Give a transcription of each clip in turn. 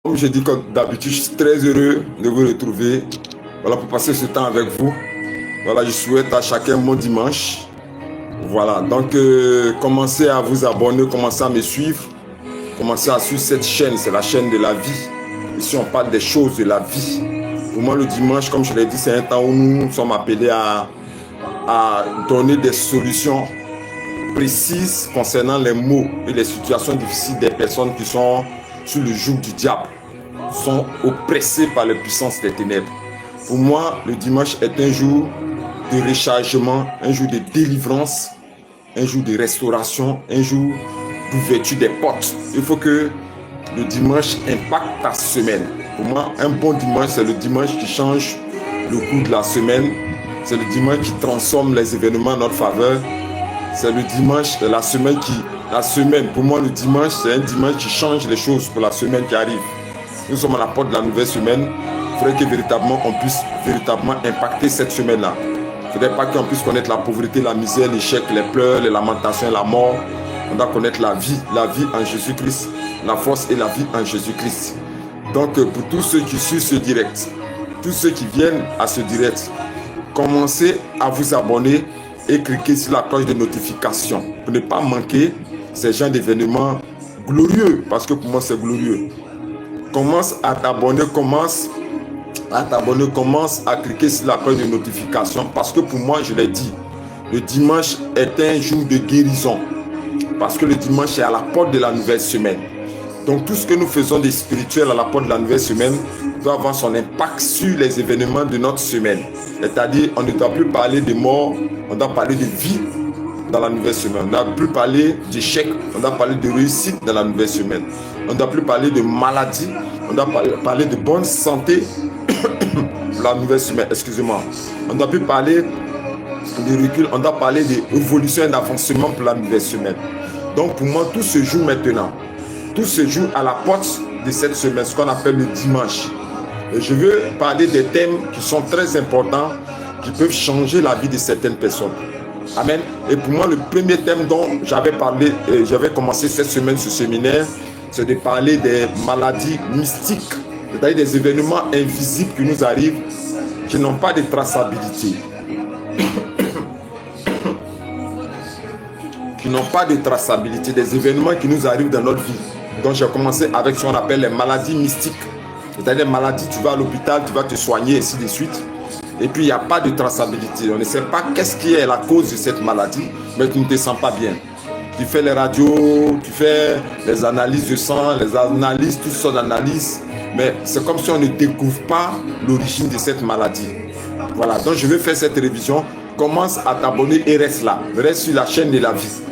Comme je dis comme d'habitude, je suis très heureux de vous retrouver. Voilà, pour passer ce temps avec vous. Voilà, je souhaite à chacun bon dimanche. Voilà, donc commencez à vous abonner, commencez à me suivre. Commencez à suivre cette chaîne, c'est la chaîne de la vie. Ici, on parle des choses de la vie. Pour moi, le dimanche, comme je l'ai dit, c'est un temps où nous sommes appelés à donner des solutions précises concernant les maux et les situations difficiles des personnes qui sont sous le joug du diable, sont oppressées par les puissances des ténèbres. Pour moi, le dimanche est un jour de rechargement, un jour de délivrance, un jour de restauration, un jour d'ouverture des portes. Il faut que le dimanche impacte ta semaine. Pour moi, un bon dimanche, c'est le dimanche qui change le cours de la semaine. C'est le dimanche qui transforme les événements en notre faveur. C'est le dimanche de la semaine pour moi, le dimanche, c'est un dimanche qui change les choses pour la semaine qui arrive. Nous sommes à la porte de la nouvelle semaine. Il faudrait que véritablement on puisse véritablement impacter cette semaine-là. Il ne faudrait pas qu'on puisse connaître la pauvreté, la misère, l'échec, les pleurs, les lamentations, la mort. On doit connaître la vie en Jésus-Christ, la force et la vie en Jésus-Christ. Donc, pour tous ceux qui suivent ce direct, tous ceux qui viennent à ce direct, commencez à vous abonner et cliquez sur la cloche de notification pour ne pas manquer ces genres d'événements glorieux, parce que pour moi, c'est glorieux. Commence à t'abonner, commence à cliquer sur la cloche de notification, parce que pour moi, je l'ai dit, le dimanche est un jour de guérison, parce que le dimanche est à la porte de la nouvelle semaine. Donc tout ce que nous faisons de spirituel à la porte de la nouvelle semaine doit avoir son impact sur les événements de notre semaine. C'est-à-dire, on ne doit plus parler de mort, on doit parler de vie dans la nouvelle semaine. On ne doit plus parler d'échec, on doit parler de réussite dans la nouvelle semaine. On ne doit plus parler de maladie, on doit parler de bonne santé pour la nouvelle semaine. Excusez-moi. On ne doit plus parler de recul, on doit parler d'évolution et d'avancement pour la nouvelle semaine. Donc pour moi, tout se joue maintenant. Tout se joue à la porte de cette semaine, ce qu'on appelle le dimanche. Et je veux parler des thèmes qui sont très importants, qui peuvent changer la vie de certaines personnes. Amen. Et pour moi, le premier thème dont j'avais commencé cette semaine ce séminaire, c'est de parler des maladies mystiques, c'est-à-dire des événements invisibles qui nous arrivent, qui n'ont pas de traçabilité. Qui n'ont pas de traçabilité, des événements qui nous arrivent dans notre vie. Donc j'ai commencé avec ce qu'on appelle les maladies mystiques. C'est-à-dire des maladies, tu vas à l'hôpital, tu vas te soigner, et ainsi de suite. Et puis il n'y a pas de traçabilité. On ne sait pas qu'est-ce qui est la cause de cette maladie, mais tu ne te sens pas bien. Tu fais les radios, tu fais les analyses de sang, les analyses, toutes sortes d'analyses. Mais c'est comme si on ne découvre pas l'origine de cette maladie. Voilà, donc je vais faire cette révision. Commence à t'abonner et reste là. Reste sur la chaîne de la vie.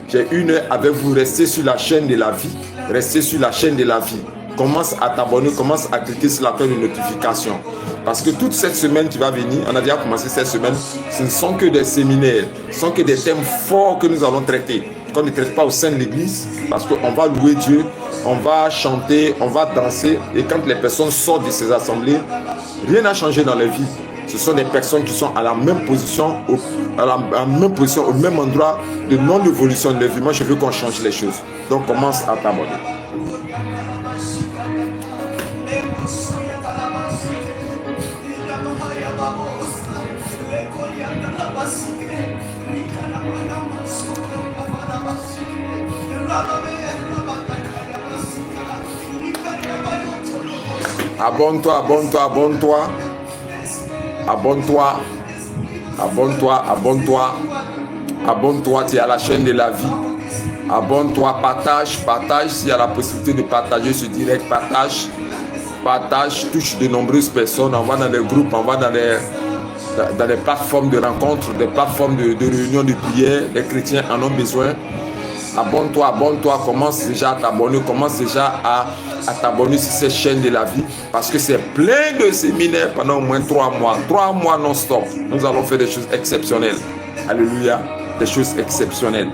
J'ai une heure avec vous, restez sur la chaîne de la vie. Restez sur la chaîne de la vie. Commence à t'abonner, commence à cliquer sur la cloche de notification. Parce que toute cette semaine qui va venir, on a déjà commencé cette semaine, ce ne sont que des séminaires, ce ne sont que des thèmes forts que nous allons traiter. Qu'on ne traite pas au sein de l'église, parce qu'on va louer Dieu, on va chanter, on va danser. Et quand les personnes sortent de ces assemblées, rien n'a changé dans leur vie. Ce sont des personnes qui sont à la même position, au même endroit de non-évolution de leur vie. Moi, je veux qu'on change les choses. Donc, commence à t'abonner. Abonne-toi, abonne-toi, abonne-toi. Abonne-toi, abonne-toi, abonne-toi, abonne-toi, tu es à la chaîne de la vie. Abonne-toi, partage, s'il y a la possibilité de partager ce direct, partage, touche de nombreuses personnes, on va dans les groupes, on va dans les plateformes de rencontres, des plateformes de réunions de prière, les chrétiens en ont besoin. Abonne-toi, commence déjà à t'abonner, commence déjà à t'abonner sur cette chaîne de la vie, parce que c'est plein de séminaires pendant au moins 3 mois non-stop. Nous allons faire des choses exceptionnelles. Alléluia, des choses exceptionnelles.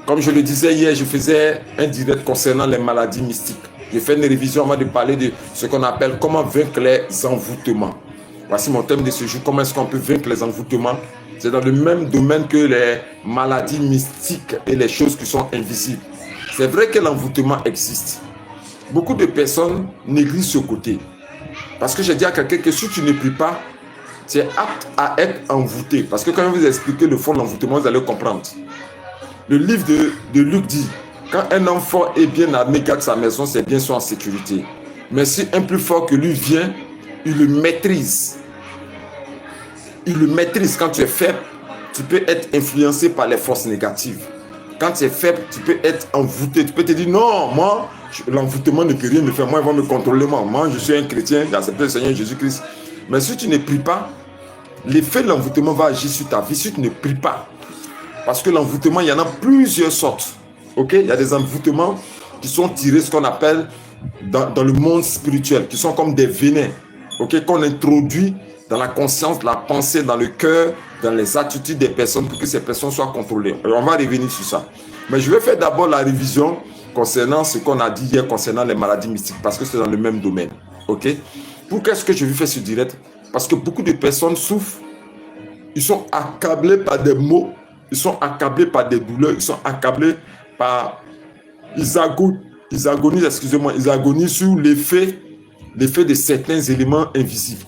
Comme je le disais hier, je faisais un direct concernant les maladies mystiques. J'ai fait une révision avant de parler de ce qu'on appelle comment vaincre les envoûtements. Voici mon thème de ce jour, comment est-ce qu'on peut vaincre les envoûtements. C'est dans le même domaine que les maladies mystiques et les choses qui sont invisibles. C'est vrai que l'envoûtement existe. Beaucoup de personnes négligent ce côté. Parce que j'ai dit à quelqu'un que si tu ne pries pas, tu es apte à être envoûté. Parce que quand je vous explique le fond de l'envoûtement, vous allez comprendre. Le livre de Luc dit, quand un homme fort et bien armé garde sa maison, ses biens sont en sécurité. Mais si un plus fort que lui vient, il le maîtrise. Il le maîtrise. Quand tu es faible, tu peux être influencé par les forces négatives. Quand tu es faible, tu peux être envoûté. Tu peux te dire, non, moi, l'envoûtement ne peut rien me faire. Moi, ils vont me contrôler. Moi, je suis un chrétien, j'ai accepté le Seigneur Jésus-Christ. Mais si tu ne pries pas, l'effet de l'envoûtement va agir sur ta vie si tu ne pries pas. Parce que l'envoûtement, il y en a plusieurs sortes. Ok? Il y a des envoûtements qui sont tirés, ce qu'on appelle dans le monde spirituel, qui sont comme des venins, ok? Qu'on introduit dans la conscience, la pensée, dans le cœur, dans les attitudes des personnes pour que ces personnes soient contrôlées. Et on va revenir sur ça. Mais je vais faire d'abord la révision concernant ce qu'on a dit hier concernant les maladies mystiques, parce que c'est dans le même domaine. Ok? Pourquoi est-ce que je vais faire ce direct? Parce que beaucoup de personnes souffrent, ils sont accablés par des maux, ils sont accablés par des douleurs, ils sont accablés par... Ils agonisent, excusez-moi, ils agonisent sur l'effet de certains éléments invisibles.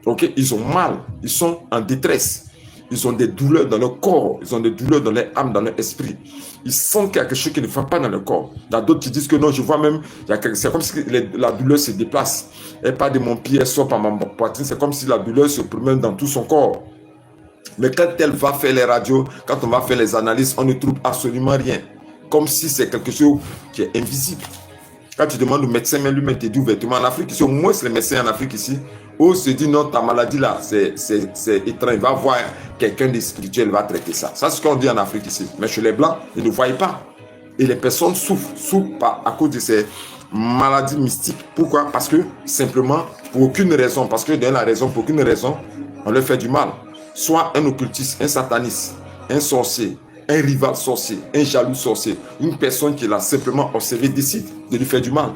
Ok? Ils ont mal, ils sont en détresse. Ils ont des douleurs dans leur corps, ils ont des douleurs dans leur âme, dans leur esprit. Ils sentent qu'il y a quelque chose qui ne va pas dans leur corps. Il y a d'autres qui disent que non, je vois même, c'est comme si la douleur se déplace. Elle part de mon pied, elle sort par ma poitrine. C'est comme si la douleur se promène dans tout son corps. Mais quand elle va faire les radios, quand on va faire les analyses, on ne trouve absolument rien. Comme si c'est quelque chose qui est invisible. Quand tu demandes au médecin, mais lui-même te dit ouvertement, en Afrique, ici, au moins les médecins en Afrique ici, où se dit non, ta maladie là, c'est étrange, il va voir quelqu'un de spirituel, il va traiter ça. Ça, c'est ce qu'on dit en Afrique ici. Mais chez les Blancs, ils ne voient pas. Et les personnes souffrent à cause de ces maladies mystiques. Pourquoi? Parce que simplement, pour aucune raison, parce que dans la raison, pour aucune raison, on leur fait du mal. Soit un occultiste, un sataniste, un sorcier, un rival sorcier, un jaloux sorcier, une personne qui l'a simplement observé décide de lui faire du mal.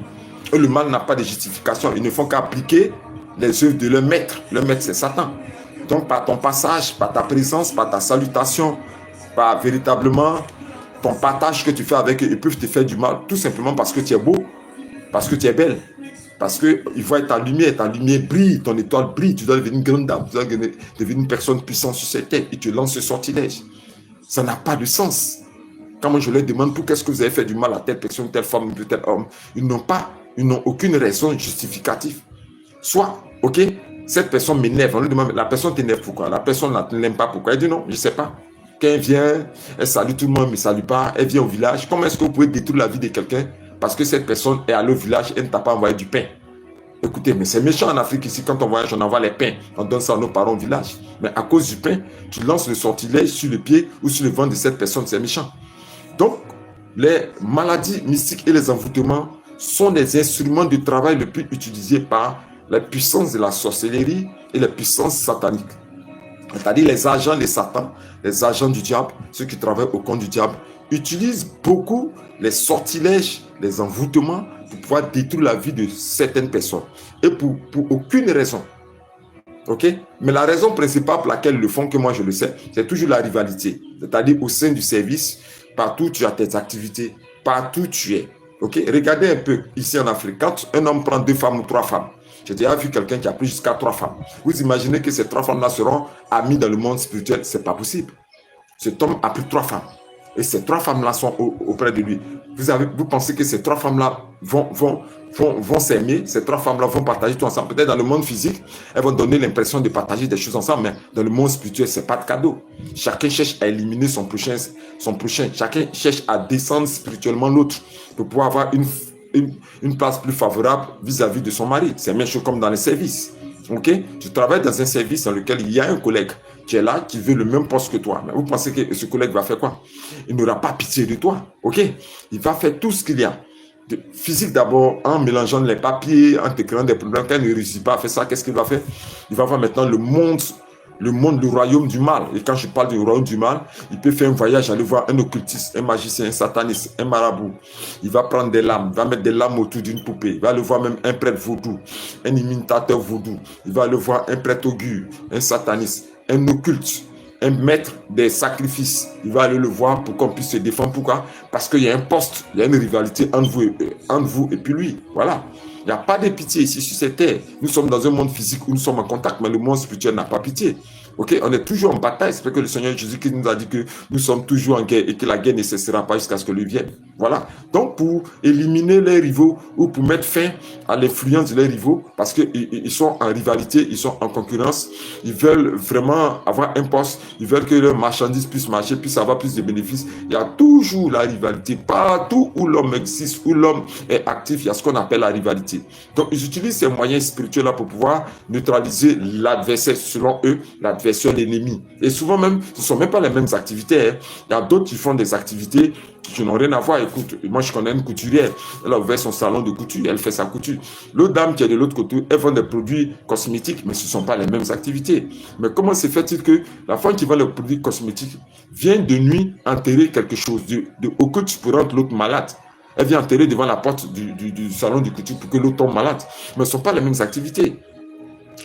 Et le mal n'a pas de justification. Ils ne font qu'appliquer les œuvres de leur maître. Leur maître, c'est Satan. Donc, par ton passage, par ta présence, par ta salutation, par véritablement ton partage que tu fais avec eux, ils peuvent te faire du mal, tout simplement parce que tu es beau, parce que tu es belle, parce qu'ils voient ta lumière brille, ton étoile brille, tu dois devenir une grande dame, tu dois devenir une personne puissante sur cette terre, et tu lances ce sortilège. Ça n'a pas de sens. Quand moi je leur demande pourquoi est-ce que vous avez fait du mal à telle personne, telle femme, tel homme, ils n'ont aucune raison justificative. Soit, ok, cette personne m'énerve, on lui demande, la personne t'énerve pourquoi? La personne ne l'aime pas pourquoi? Elle dit non, je ne sais pas. Quand elle vient, elle salue tout le monde, mais ne salue pas, elle vient au village. Comment est-ce que vous pouvez détruire la vie de quelqu'un parce que cette personne est allée au village et ne t'a pas envoyé du pain? Écoutez, mais c'est méchant en Afrique ici, quand on voyage, on envoie les pains, on donne ça à nos parents au village. Mais à cause du pain, tu lances le sortilège sur le pied ou sur le ventre de cette personne, c'est méchant. Donc, les maladies mystiques et les envoûtements sont des instruments de travail les plus utilisés par la puissance de la sorcellerie et la puissance satanique. C'est-à-dire les agents de Satan, les agents du diable, ceux qui travaillent au compte du diable, utilisent beaucoup les sortilèges, les envoûtements pour pouvoir détruire la vie de certaines personnes. Et pour aucune raison. Ok? Mais la raison principale pour laquelle ils le font, que moi je le sais, c'est toujours la rivalité. C'est-à-dire au sein du service, partout tu as tes activités, partout tu es. Ok? Regardez un peu ici en Afrique, quand un homme prend 2 femmes ou 3 femmes, j'ai déjà vu quelqu'un qui a pris jusqu'à 3 femmes. Vous imaginez que ces 3 femmes-là seront amies dans le monde spirituel? C'est pas possible. Cet homme a pris 3 femmes. Et ces 3 femmes-là sont auprès de lui. Vous pensez que ces 3 femmes-là vont s'aimer, ces 3 femmes-là vont partager tout ensemble. Peut-être dans le monde physique, elles vont donner l'impression de partager des choses ensemble, mais dans le monde spirituel, ce n'est pas de cadeau. Chacun cherche à éliminer son prochain. Chacun cherche à descendre spirituellement l'autre pour pouvoir avoir une place plus favorable vis-à-vis de son mari. C'est la même chose comme dans les services. Okay? Tu travailles dans un service dans lequel il y a un collègue qui est là, qui veut le même poste que toi. Mais vous pensez que ce collègue va faire quoi? Il n'aura pas pitié de toi. Ok? Il va faire tout ce qu'il y a. De physique d'abord, en mélangeant les papiers, en te créant des problèmes. Quand il ne réussit pas à faire ça, qu'est-ce qu'il va faire? Il va voir maintenant le royaume du mal. Et quand je parle du royaume du mal, il peut faire un voyage, aller voir un occultiste, un magicien, un sataniste, un marabout. Il va prendre des lames, il va mettre des lames autour d'une poupée. Il va aller voir même un prêtre vaudou, un imitateur vaudou. Il va aller voir un prêtre augure, un sataniste, un occulte, un maître des sacrifices, il va aller le voir pour qu'on puisse se défendre. Pourquoi? Parce qu'il y a un poste, il y a une rivalité entre vous et puis lui. Voilà. Il n'y a pas de pitié ici sur cette terre. Nous sommes dans un monde physique où nous sommes en contact, mais le monde spirituel n'a pas pitié. Ok, on est toujours en bataille. C'est parce que le Seigneur Jésus-Christ nous a dit que nous sommes toujours en guerre et que la guerre ne cessera pas jusqu'à ce que lui vienne. Voilà. Donc, pour éliminer les rivaux ou pour mettre fin à l'influence de les rivaux, parce qu'ils sont en rivalité, ils sont en concurrence, ils veulent vraiment avoir un poste, ils veulent que leurs marchandises puissent marcher, puissent avoir plus de bénéfices. Il y a toujours la rivalité. Partout où l'homme existe, où l'homme est actif, il y a ce qu'on appelle la rivalité. Donc, ils utilisent ces moyens spirituels-là pour pouvoir neutraliser l'adversaire, selon eux, l'adversaire, l'ennemi. Et souvent même, ce ne sont même pas les mêmes activités. Hein. Il y a d'autres qui font des activités qui n'ont rien à voir. Écoute, moi je connais une couturière, elle a ouvert son salon de couture, elle fait sa couture. L'autre dame qui est de l'autre côté, elle vend des produits cosmétiques, mais ce ne sont pas les mêmes activités. Mais comment se fait-il que la femme qui vend les produits cosmétiques vient de nuit enterrer quelque chose, au que tu peux rendre l'autre malade? Elle vient enterrer devant la porte du salon de couture pour que l'autre tombe malade. Mais ce ne sont pas les mêmes activités.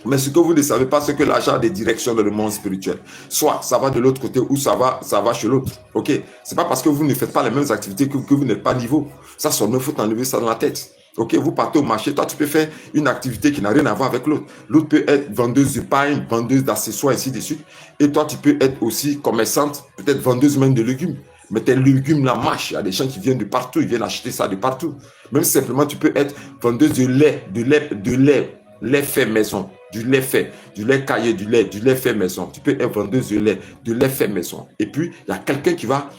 Mais ce que vous ne savez pas, c'est que l'argent a des directions dans le monde spirituel. Soit ça va de l'autre côté ou ça va chez l'autre. Ok? C'est pas parce que vous ne faites pas les mêmes activités que vous n'êtes pas niveau. Ça, il faut enlever ça dans la tête. Ok? Vous partez au marché, toi tu peux faire une activité qui n'a rien à voir avec l'autre. L'autre peut être vendeuse de pain, vendeuse d'accessoires, ainsi de suite. Et toi tu peux être aussi commerçante, peut-être vendeuse même de légumes. Mais tes légumes là marchent. Il y a des gens qui viennent de partout, ils viennent acheter ça de partout. Même simplement, tu peux être vendeuse de lait fait maison. Du lait fait, du lait caillé, du lait fait maison. Tu peux être vendeuse de lait fait maison. Et puis, il y a quelqu'un qui va,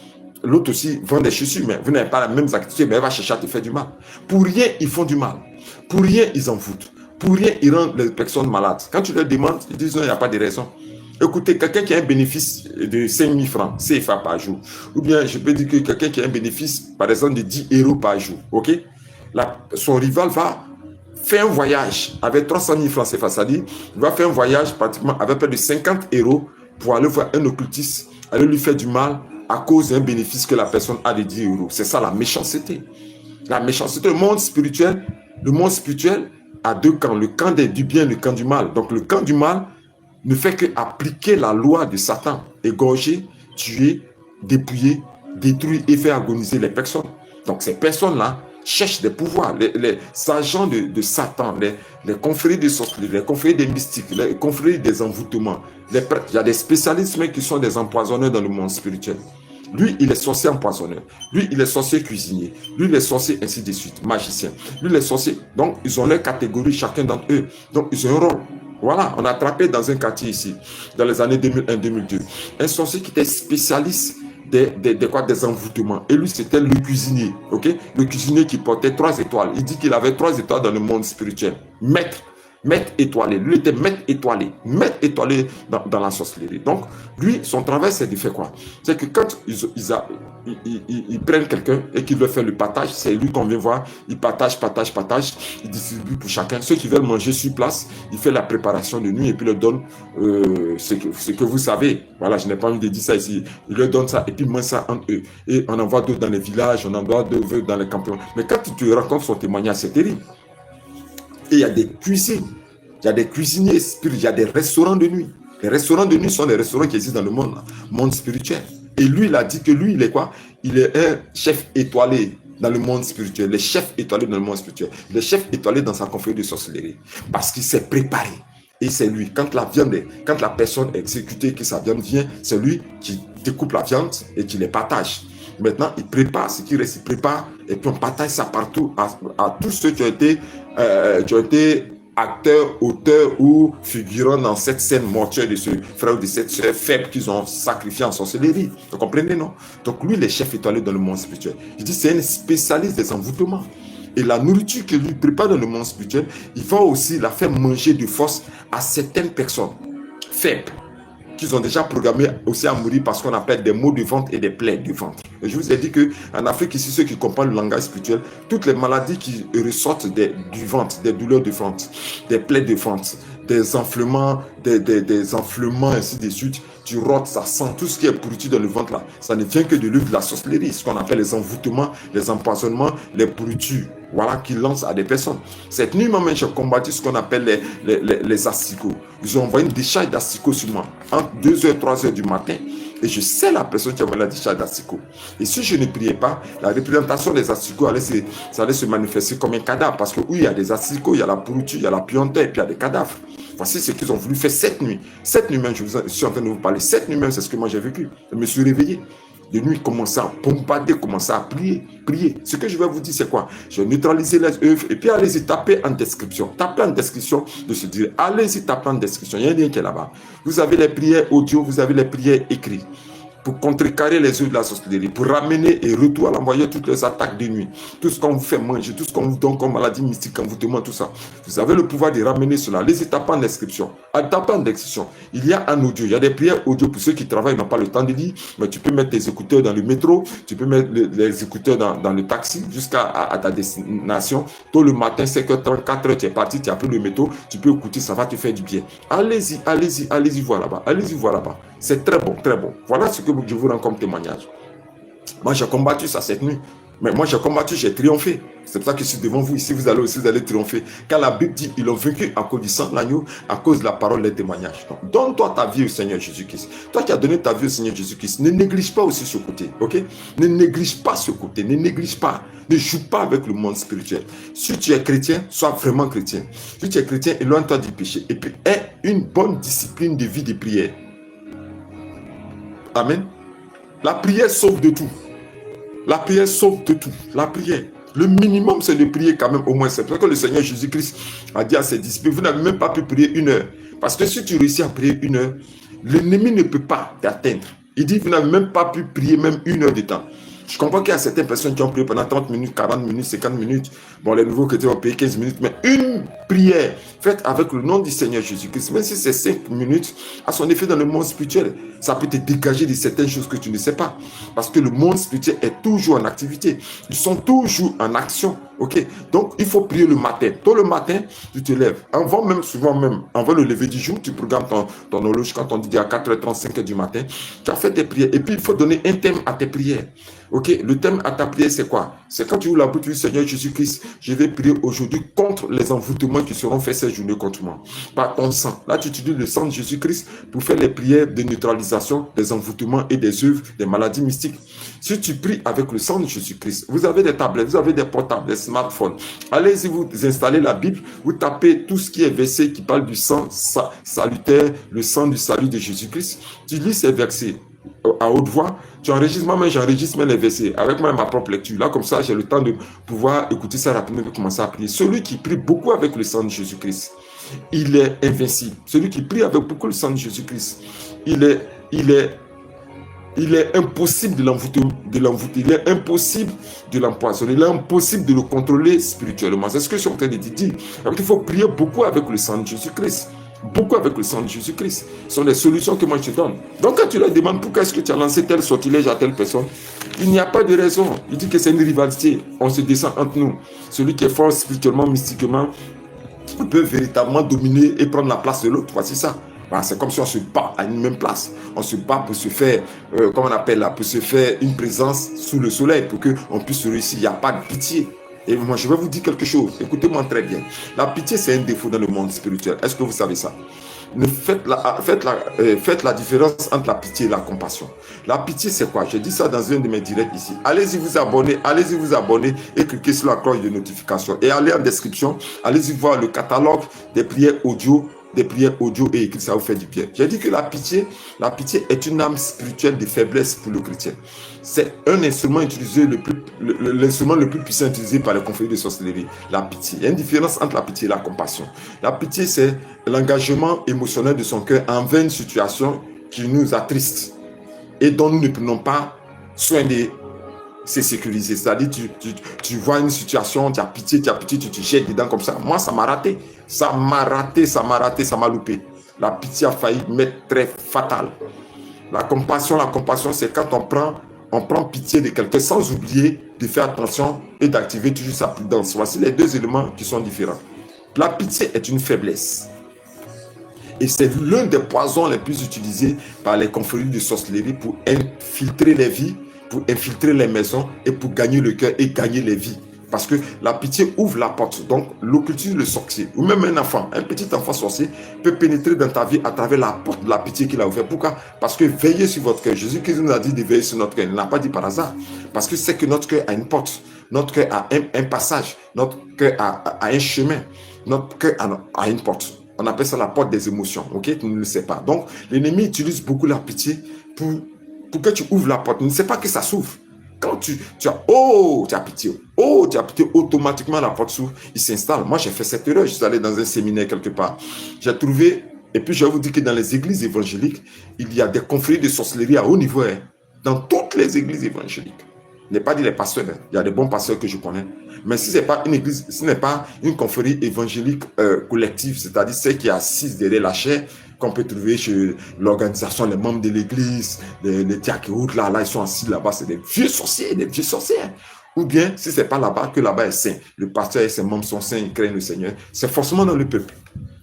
l'autre aussi vend des chaussures, mais vous n'avez pas la même activité, mais elle va chercher à te faire du mal. Pour rien, ils font du mal. Pour rien, ils en foutent. Pour rien, ils rendent les personnes malades. Quand tu leur demandes, ils disent non, il n'y a pas de raison. Écoutez, quelqu'un qui a un bénéfice de 5 000 francs CFA par jour, ou bien je peux dire que quelqu'un qui a un bénéfice, par exemple, de 10 € par jour, ok? Son rival va fait un voyage avec 300 000 francs CFA, c'est-à-dire il va faire un voyage pratiquement avec près de 50 € pour aller voir un occultiste, aller lui faire du mal à cause d'un bénéfice que la personne a de 10 €. C'est ça la méchanceté. La méchanceté, le monde spirituel a deux camps, le camp du bien et le camp du mal. Donc le camp du mal ne fait qu'appliquer la loi de Satan, égorger, tuer, dépouiller, détruire et faire agoniser les personnes. Donc ces personnes-là cherchent des pouvoirs, les agents de Satan, les confréries des sorciers, les confréries des mystiques, les confréries des envoûtements. Il y a des spécialistes qui sont des empoisonneurs dans le monde spirituel. Lui, il est sorcier empoisonneur. Lui, il est sorcier cuisinier. Lui, il est sorcier ainsi de suite, magicien. Lui, il est sorcier. Donc, ils ont leur catégorie, chacun d'entre eux. Donc, ils ont un rôle. Voilà, on a attrapé dans un quartier ici, dans les années 2001-2002, un sorcier qui était spécialiste des envoûtements. Et lui, c'était le cuisinier, ok? Le cuisinier qui portait 3 étoiles. Il dit qu'il avait 3 étoiles dans le monde spirituel. Maître étoilé. Lui était maître étoilé dans la sorcellerie. Donc, lui, son travail, c'est de faire quoi? C'est que quand ils prennent quelqu'un et qu'ils veulent faire le partage, c'est lui qu'on vient voir, il partage, il distribue pour chacun. Ceux qui veulent manger sur place, il fait la préparation de nuit et puis leur donne ce que vous savez. Voilà, je n'ai pas envie de dire ça ici. Il leur donne ça et puis ils mangent ça entre eux. Et on envoie d'autres dans les villages, on envoie d'autres dans les campagnes. Mais quand tu racontes son témoignage, c'est terrible. Et il y a des cuisines, il y a des cuisiniers spirituels, il y a des restaurants de nuit. Les restaurants de nuit sont des restaurants qui existent dans le monde spirituel. Et lui, il a dit que lui, il est quoi? Il est un chef étoilé dans le monde spirituel. Les chefs étoilés dans le monde spirituel. Les chefs étoilés dans sa confrérie de sorcellerie. Parce qu'il s'est préparé. Et c'est lui, quand la personne est exécutée, que sa viande vient, c'est lui qui découpe la viande et qui les partage. Maintenant, il prépare ce qui reste, il prépare et puis on partage ça partout à tous ceux qui ont été acteurs, auteurs ou figurants dans cette scène mortuaire de ce frère ou de cette sœur faible qu'ils ont sacrifié en sorcellerie. Vous comprenez, non? Donc lui, les chefs étoilés dans le monde spirituel. Je dis, c'est un spécialiste des envoûtements. Et la nourriture qu'il lui prépare dans le monde spirituel, il va aussi la faire manger de force à certaines personnes faibles, qu'ils ont déjà programmé aussi à mourir parce qu'on appelle des maux de ventre et des plaies de ventre. Et je vous ai dit qu'en Afrique, ici, ceux qui comprennent le langage spirituel, toutes les maladies qui ressortent du ventre, des douleurs de ventre, des plaies de ventre, des enflements, des enflements, ainsi de suite, tu rotes, ça sent tout ce qui est pourriture dans le ventre là. Ça ne vient que de l'huile de la sorcellerie, ce qu'on appelle les envoûtements, les empoisonnements, les pourritures. Voilà, qui lancent à des personnes. Cette nuit, moi-même, j'ai combattu ce qu'on appelle les asticots. ils ont envoyé une décharge d'asticot sur moi entre 2h et 3h du matin. Et je sais la personne qui a envoyé la décharge d'asticot. Et si je ne priais pas, la représentation des asticots ça allait se manifester comme un cadavre. Parce que oui, il y a des asticots, il y a la pourriture, il y a la puanteur et puis il y a des cadavres. Voici ce qu'ils ont voulu faire cette nuit. Cette nuit même, je suis en train de vous parler. Cette nuit même, c'est ce que moi j'ai vécu. Je me suis réveillé. De nuit, commencer à bombarder, commencer à prier. Ce que je vais vous dire, c'est quoi? Je vais neutraliser les œuvres et puis allez-y taper en description. Tapez en description de se dire, allez-y taper en description. Il y a un lien qui est là-bas. Vous avez les prières audio, vous avez les prières écrites. Pour contrecarrer les œuvres de la sorcellerie, pour ramener et retour à l'envoyer toutes les attaques de nuit, tout ce qu'on vous fait manger, tout ce qu'on vous donne comme maladie mystique, envoûtement, tout ça. Vous avez le pouvoir de ramener cela. Les étapes en description. Tape en description. Il y a un audio, il y a des prières audio pour ceux qui travaillent, n'ont pas le temps de lire, mais tu peux mettre tes écouteurs dans le métro, tu peux mettre les écouteurs dans le taxi jusqu'à ta destination. Tôt le matin, 5h30, 4h, tu es parti, tu as pris le métro, tu peux écouter, ça va te faire du bien. Allez-y, allez-y, allez-y voir là-bas. Allez-y voir là-bas. C'est très bon, très bon. Voilà ce que je vous rends comme témoignage. Moi, j'ai combattu ça cette nuit. Mais moi, j'ai combattu, j'ai triomphé. C'est pour ça que je suis devant vous. Ici, vous allez aussi, vous allez triompher. Car la Bible dit, ils ont vaincu à cause du sang de l'agneau, à cause de la parole des témoignages. Donc, donne-toi ta vie au Seigneur Jésus-Christ. Toi qui as donné ta vie au Seigneur Jésus-Christ, ne néglige pas aussi ce côté. Ok? Ne néglige pas ce côté. Ne néglige pas. Ne joue pas avec le monde spirituel. Si tu es chrétien, sois vraiment chrétien. Si tu es chrétien, éloigne-toi du péché. Et puis, aie une bonne discipline de vie de prière. Amen. La prière sauve de tout. La prière sauve de tout. La prière. Le minimum, c'est de prier quand même au moins. C'est pour ça que le Seigneur Jésus-Christ a dit à ses disciples, vous n'avez même pas pu prier 1 heure. Parce que si tu réussis à prier 1 heure, l'ennemi ne peut pas t'atteindre. Il dit, vous n'avez même pas pu prier même 1 heure de temps. Je comprends qu'il y a certaines personnes qui ont prié pendant 30 minutes, 40 minutes, 50 minutes. Bon, les nouveaux chrétiens ont payé 15 minutes. Mais une prière faite avec le nom du Seigneur Jésus-Christ, même si c'est 5 minutes, a son effet dans le monde spirituel. Ça peut te dégager de certaines choses que tu ne sais pas. Parce que le monde spirituel est toujours en activité. Ils sont toujours en action. Ok? Donc, il faut prier le matin. Tôt le matin, tu te lèves. Souvent même, avant le lever du jour, tu programmes ton horloge quand on dit à 4h30, 5h du matin. Tu as fait tes prières. Et puis, il faut donner un thème à tes prières. Ok, le thème à ta prière, c'est quoi? C'est quand tu ouvres la bouche du Seigneur Jésus-Christ, je vais prier aujourd'hui contre les envoûtements qui seront faits cette journée contre moi. Par ton sang. Là, tu utilises le sang de Jésus-Christ pour faire les prières de neutralisation des envoûtements et des œuvres, des maladies mystiques. Si tu pries avec le sang de Jésus-Christ, vous avez des tablettes, vous avez des portables, des smartphones. Allez-y, vous installez la Bible, vous tapez tout ce qui est versé qui parle du sang salutaire, le sang du salut de Jésus-Christ. Tu lis ces versets à haute voix, tu enregistres, moi-même j'enregistre les versets avec moi ma propre lecture. Là, comme ça, j'ai le temps de pouvoir écouter ça rapidement et commencer à prier. Celui qui prie beaucoup avec le sang de Jésus-Christ, il est invincible. Celui qui prie avec beaucoup le sang de Jésus-Christ, il est impossible de l'envoûter, il est impossible de l'empoisonner, il est impossible de le contrôler spirituellement. C'est ce que je suis en train de dire. Il faut prier beaucoup avec le sang de Jésus-Christ. Beaucoup avec le sang de Jésus-Christ. Ce sont les solutions que moi je te donne. Donc quand tu leur demandes pourquoi est-ce que tu as lancé tel sortilège à telle personne, il n'y a pas de raison. Il dit que c'est une rivalité. On se descend entre nous. Celui qui est fort spirituellement, mystiquement, peut véritablement dominer et prendre la place de l'autre. Voici ça. Bah, c'est comme si on se bat à une même place. On se bat pour se faire, comment on appelle là, pour se faire une présence sous le soleil, pour qu'on puisse réussir. Il n'y a pas de pitié. Et moi, je vais vous dire quelque chose. Écoutez-moi très bien. La pitié, c'est un défaut dans le monde spirituel. Est-ce que vous savez ça? Faites la différence entre la pitié et la compassion. La pitié, c'est quoi? Je dis ça dans un de mes directs ici. Allez-y vous abonner et cliquez sur la cloche de notification. Et allez en description, allez-y voir le catalogue des prières audio et écrites, ça vous fait du bien. J'ai dit que la pitié est une âme spirituelle de faiblesse pour le chrétien. C'est un instrument utilisé, l'instrument le plus puissant utilisé par les confréries de sorcellerie. La pitié. Il y a une différence entre la pitié et la compassion. La pitié, c'est l'engagement émotionnel de son cœur envers une situation qui nous attriste et dont nous ne prenons pas soin de se sécuriser. C'est-à-dire, tu vois une situation, tu as pitié, tu te jettes dedans comme ça. Moi, ça m'a raté. Ça m'a loupé. La pitié a failli m'être très fatale. La compassion, c'est quand on prend pitié de quelqu'un sans oublier de faire attention et d'activer toujours sa prudence. Voici les deux éléments qui sont différents. La pitié est une faiblesse. Et c'est l'un des poisons les plus utilisés par les confréries de sorcellerie pour infiltrer les vies, pour infiltrer les maisons et pour gagner le cœur et gagner les vies. Parce que la pitié ouvre la porte. Donc, l'occultisme, le sorcier, ou même un enfant, un petit enfant sorcier, peut pénétrer dans ta vie à travers la porte de la pitié qu'il a ouverte. Pourquoi? Parce que veillez sur votre cœur. Jésus-Christ nous a dit de veiller sur notre cœur. Il n'a pas dit par hasard. Parce que c'est que notre cœur a une porte. Notre cœur a un passage. Notre cœur a un chemin. Notre cœur a une porte. On appelle ça la porte des émotions. Ok? Tu ne le sais pas. Donc, l'ennemi utilise beaucoup la pitié pour que tu ouvres la porte. Tu ne sais pas que ça s'ouvre. Quand tu as pitié, automatiquement la porte s'ouvre, il s'installe. Moi, j'ai fait cette erreur. Je suis allé dans un séminaire quelque part. J'ai trouvé, et puis je vais vous dire que dans les églises évangéliques, il y a des confréries de sorcellerie à haut niveau. Hein, dans toutes les églises évangéliques. Je n'ai pas dit les pasteurs. Hein. Il y a des bons pasteurs que je connais. Mais si ce n'est pas une église, ce n'est pas une confrérie évangélique collective, c'est-à-dire celle qui est assise derrière la chair, qu'on peut trouver chez l'organisation, les membres de l'église, les diacones, là, ils sont assis là-bas, c'est des vieux sorciers. Ou bien, si ce n'est pas là-bas, que là-bas est saint. Le pasteur et ses membres sont saints, ils craignent le Seigneur. C'est forcément dans le peuple.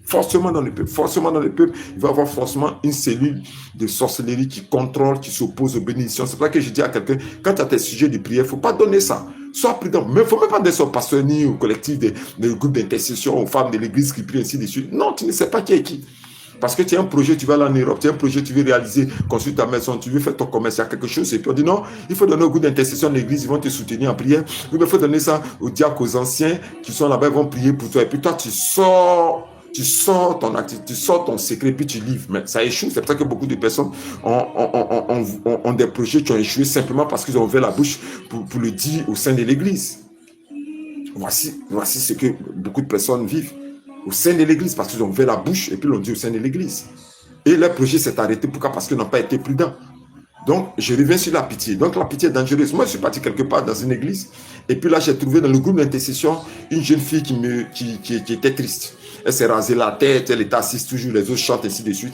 Forcément dans le peuple, il va y avoir forcément une cellule de sorcellerie qui contrôle, qui s'oppose aux bénédictions. C'est pour ça que je dis à quelqu'un, quand tu as tes sujets de prière, il ne faut pas donner ça. Sois prudent. Mais il ne faut même pas donner ça au pasteur ni au collectif des groupes d'intercession, aux femmes de l'église qui prient ainsi de suite. Non, tu ne sais pas qui est qui. Parce que tu as un projet, tu vas aller en Europe, tu as un projet, tu veux réaliser, construire ta maison, tu veux faire ton commerce, il y a quelque chose. Et puis on dit non, il faut donner au groupe d'intercession de l'église, ils vont te soutenir en prière. Il faut donner ça aux diacres, aux anciens qui sont là-bas, ils vont prier pour toi. Et puis toi, tu sors ton activité, tu sors ton secret, puis tu livres. Mais ça échoue. C'est pour ça que beaucoup de personnes ont des projets qui ont échoué simplement parce qu'ils ont ouvert la bouche pour le dire au sein de l'église. Voici ce que beaucoup de personnes vivent au sein de l'église parce qu'ils ont ouvert la bouche et puis l'ont dit au sein de l'église. Et leur projet s'est arrêté. Pourquoi? Parce qu'ils n'ont pas été prudents. Donc, je reviens sur la pitié. Donc, la pitié est dangereuse. Moi, je suis parti quelque part dans une église. Et puis là, j'ai trouvé dans le groupe d'intercession une jeune fille qui était triste. Elle s'est rasée la tête, elle était assise toujours, les autres chantent, ainsi de suite.